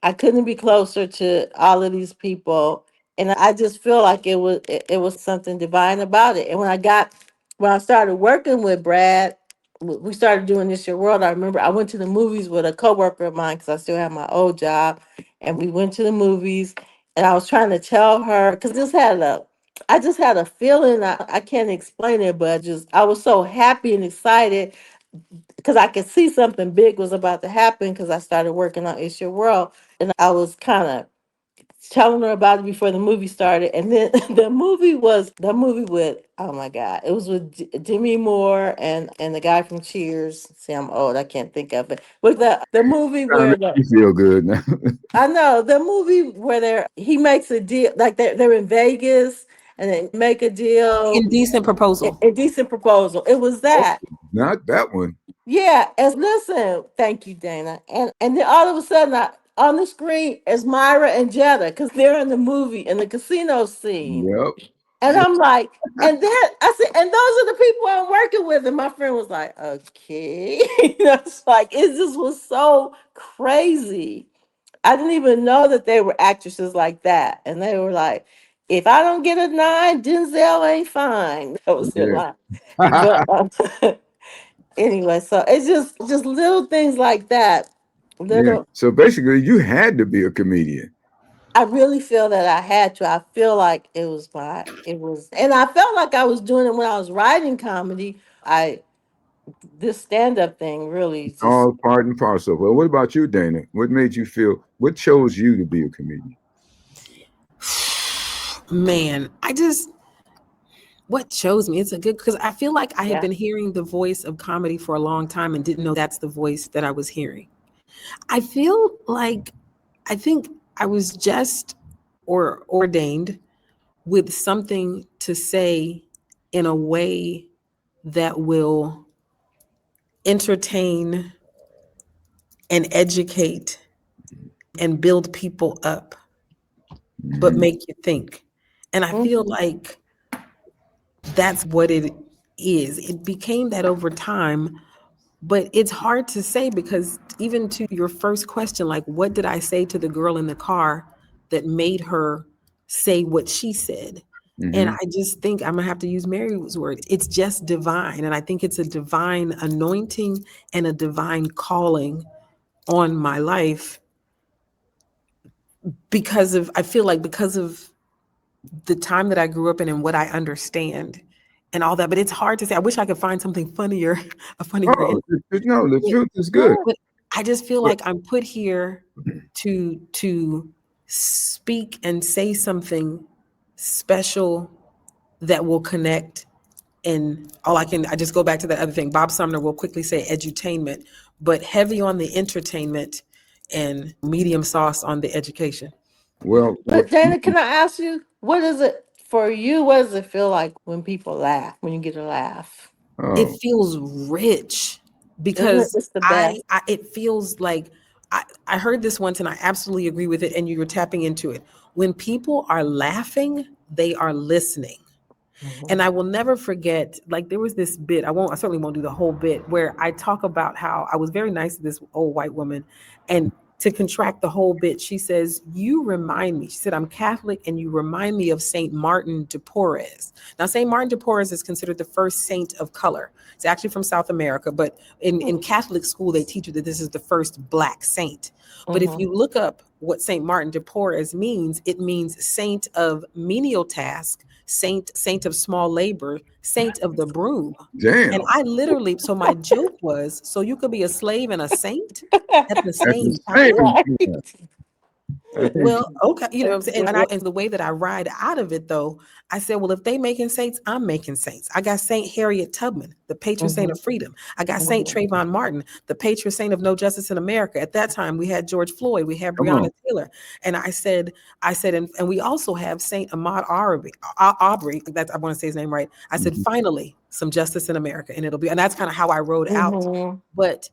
I couldn't be closer to all of these people. And I just feel like it was something divine about it. And when I started working with Brad, we started doing This Your World. I remember I went to the movies with a coworker of mine because I still have my old job. And we went to the movies and I was trying to tell her because I just had a feeling. I can't explain it, but I was so happy and excited because I could see something big was about to happen because I started working on It's Your World. And I was kind of telling her about it before the movie started. And then the movie with, oh my God, it was with Demi Moore and the guy from Cheers. See, I'm old, I can't think of it. But the movie Trying to where make you feel good now. I know the movie where he makes a deal, like they're in Vegas and they make a deal. Indecent Proposal. A decent proposal. It was Oh, that. not that one. Yeah, as listen, thank you, Dana. And then all of a sudden, on the screen is Myra and Jetta because they're in the movie in the casino scene, Yep. and I'm like, and then I said, and those are the people I'm working with, and my friend was like, okay, it's like it just was so crazy. I didn't even know that they were actresses like that, and they were like, if I don't get a 9, Denzel ain't fine. That was their line, but. Anyway, so it's just little things like that. Yeah. Little, So basically, you had to be a comedian. I really feel that I had to. I feel like and I felt like I was doing it when I was writing comedy. This stand up thing really just, All part and parcel. Well, what about you, Dana? What made you feel? What chose you to be a comedian? Man, what chose me? It's a good, because I feel like I had yeah. been hearing the voice of comedy for a long time and didn't know that's the voice that I was hearing. I feel like, I think I was just or ordained with something to say in a way that will entertain and educate and build people up, but Mhm. make you think. And I feel Mhm. like that's what it is. It became that over time, but it's hard to say because even to your first question, like, what did I say to the girl in the car that made her say what she said? And Mhm. I just think I'm gonna have to use Mary's word. It's just divine. And I think it's a divine anointing and a divine calling on my life I feel like because of the time that I grew up in and what I understand and all that. But it's hard to say. I wish I could find something funnier, a funnier Oh, answer. no, the But truth is good. but I just feel But like I'm put here to speak and say something special that will connect. And I just go back to that other thing. Bob Sumner will quickly say edutainment, but heavy on the entertainment and medium sauce on the education. well, But Dana, can I ask you, what is it for you? What does it feel like when people laugh? When you get a laugh, It oh, feels rich isn't it? because It's the best. it feels like I heard this once and I absolutely agree with it. And you were tapping into it. When people are laughing, they are listening. And Mhm. I will never forget, like there was this bit, I certainly won't do the whole bit, where I talk about how I was very nice to this old white woman. And to contract the whole bit, she says, you remind me, she said, I'm Catholic and you remind me of Saint Martin de Porres. Now, Saint Martin de Porres is considered the first saint of color. It's actually from South America, but in Catholic school, they teach you that this is the first Black saint. But if Mhm. you look up what Saint Martin de Porres means, it means saint of menial task, saint of small labor, saint of the broom. And damn. I literally, so my joke was, so you could be a slave and a saint at the At the same time. same Right. time. I think Well, okay, you know what I'm saying? Yeah. And the way that I ride out of it though, I said, well, if they making saints, I'm making saints. I got Saint Harriet Tubman, the patron saint of freedom. I got Saint Trayvon Martin, the patron saint of no justice in America. At that time, we had George Floyd, we had come on. Breonna Taylor. And and we also have Saint Ahmaud Aubrey, that's, I want to say his name right. I said, Mhm. finally, some justice in America. And that's kind of how I rode out. Mhm. But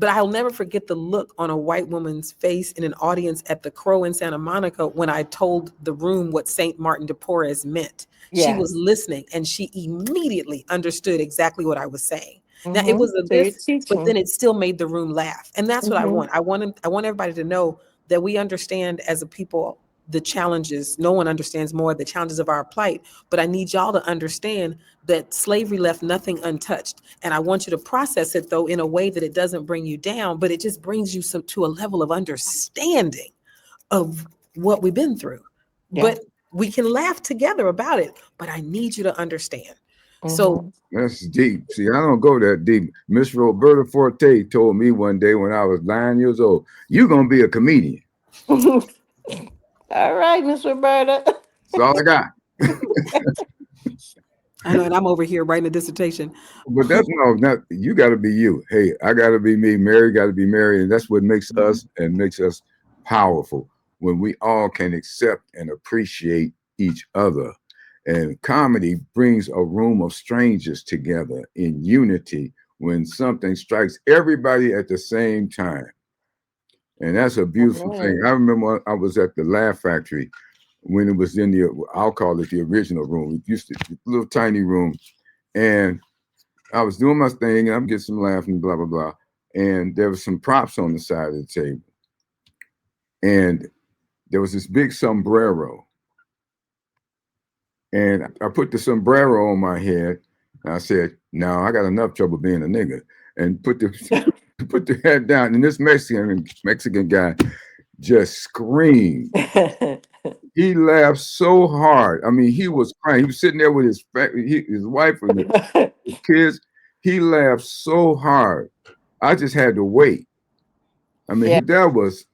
I'll never forget the look on a white woman's face in an audience at the Crow in Santa Monica when I told the room what Saint Martin de Porres meant. She was Yes. listening and she immediately understood exactly what I was saying. Now it Mhm. was a So you're biff, but then teaching. it still made the room laugh. And that's what I Mhm. want. I want everybody to know that we understand as a people the challenges. No one understands more the challenges of our plight, but I need y'all to understand that slavery left nothing untouched. And I want you to process it though in a way that it doesn't bring you down, but it just brings you to a level of understanding of what we've been through. Yeah. But we can laugh together about it, but I need you to understand. So Mhm. That's deep. See, I don't go that deep. Miss Roberta Forte told me one day when I was 9 years old, "You're gonna be a comedian." All right, Miss Roberta. That's all I got. I know, and I'm over here writing a dissertation. But that's no, not you. Got to be you. Hey, I got to be me. Mary got to be Mary, and that's what makes us powerful when we all can accept and appreciate each other. And comedy brings a room of strangers together in unity when something strikes everybody at the same time. And that's a beautiful thing. Amen. I remember I was at the Laugh Factory when it was in I'll call it the original room. It used to be a little tiny room. And I was doing my thing and I'm getting some laughing, blah, blah, blah. And there was some props on the side of the table. And there was this big sombrero. And I put the sombrero on my head. And I said, no, I got enough trouble being a nigga. And put the head down. And this Mexican guy just screamed. He laughed so hard. I mean, he was crying. He was sitting there with his wife and his kids. He laughed so hard. I just had to wait. I mean, Yeah. that was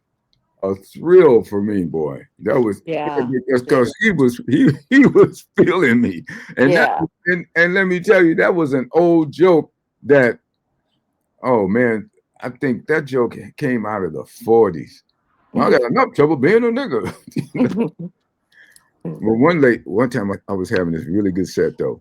a thrill for me, boy. That was Yeah. because he was feeling me, and that Yeah. and let me tell you, that was an old joke that, oh man, I think that joke came out of the 40s. Well, I got enough trouble being a nigga. Well, one time I was having this really good set though,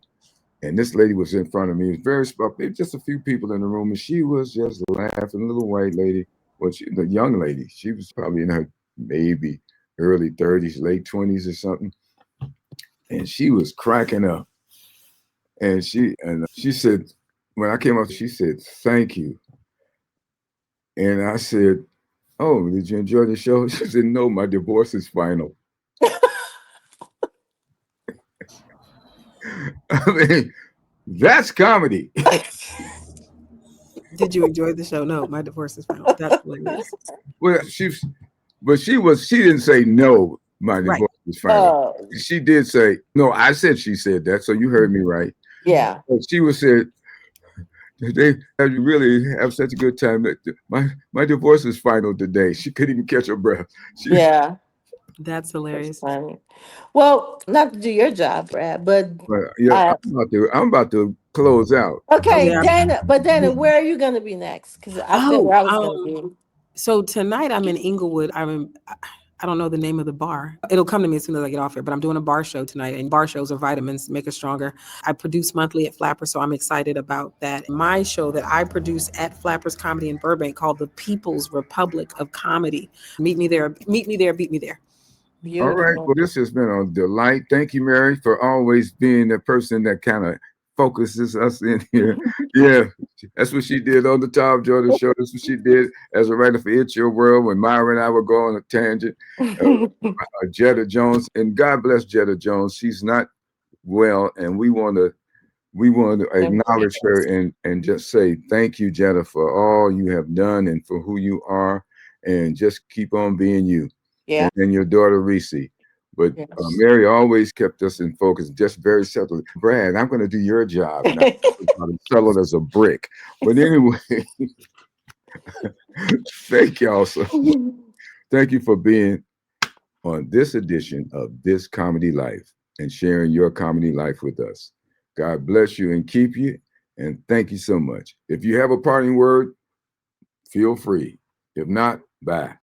and this lady was in front of me. It was very spoken. There was just a few people in the room, and she was just laughing. A little white lady, the young lady. She was probably in her maybe early 30s, late 20s or something, and she was cracking up. And she said, when I came up, she said, "Thank you." And I said, "Oh, did you enjoy the show?" She said, "No, my divorce is final." I mean, that's comedy. Did you enjoy the show? No, my divorce is final. That's hilarious. Well, she didn't say no, my Right. divorce is final. Oh, She did say, no, I said she said that, so you heard me right. yeah. But she was said, they you really have such a good time that my divorce is final today. She couldn't even catch her breath. Yeah. That's That's hilarious. funny. Well, not to do your job, Brad, but Yeah, uh, I'm about to close out. okay, Yeah. Dana. But Dana, where are you going to be next? Because I said Oh, where I was going to be. so tonight I'm in Inglewood. I don't know the name of the bar. It'll come to me as soon as I get off here, but I'm doing a bar show tonight, and bar shows are vitamins, make us stronger. I produce monthly at Flappers, so I'm excited about that. My show that I produce at Flappers Comedy in Burbank called The People's Republic of Comedy. Meet me there, beat me there. All right. Beautiful. Well, this has been a delight. Thank you, Mary, for always being the person that kind of focuses us in here. Yeah, that's what she did on the Tom Joyner Show. That's what she did as a writer for It's Your World when Myra and I would go on a tangent. Jetta Jones, and God bless Jetta Jones. She's not well, and we want to acknowledge her and just say thank you, Jetta, for all you have done and for who you are, and just keep on being you. Yeah. And your daughter Reese. But Yes. Mary always kept us in focus, just very subtly. Brad, I'm going to do your job now. I'm selling as a brick. But anyway, thank y'all. So thank you for being on this edition of This Comedy Life and sharing your comedy life with us. God bless you and keep you. And thank you so much. If you have a parting word, feel free. If not, bye.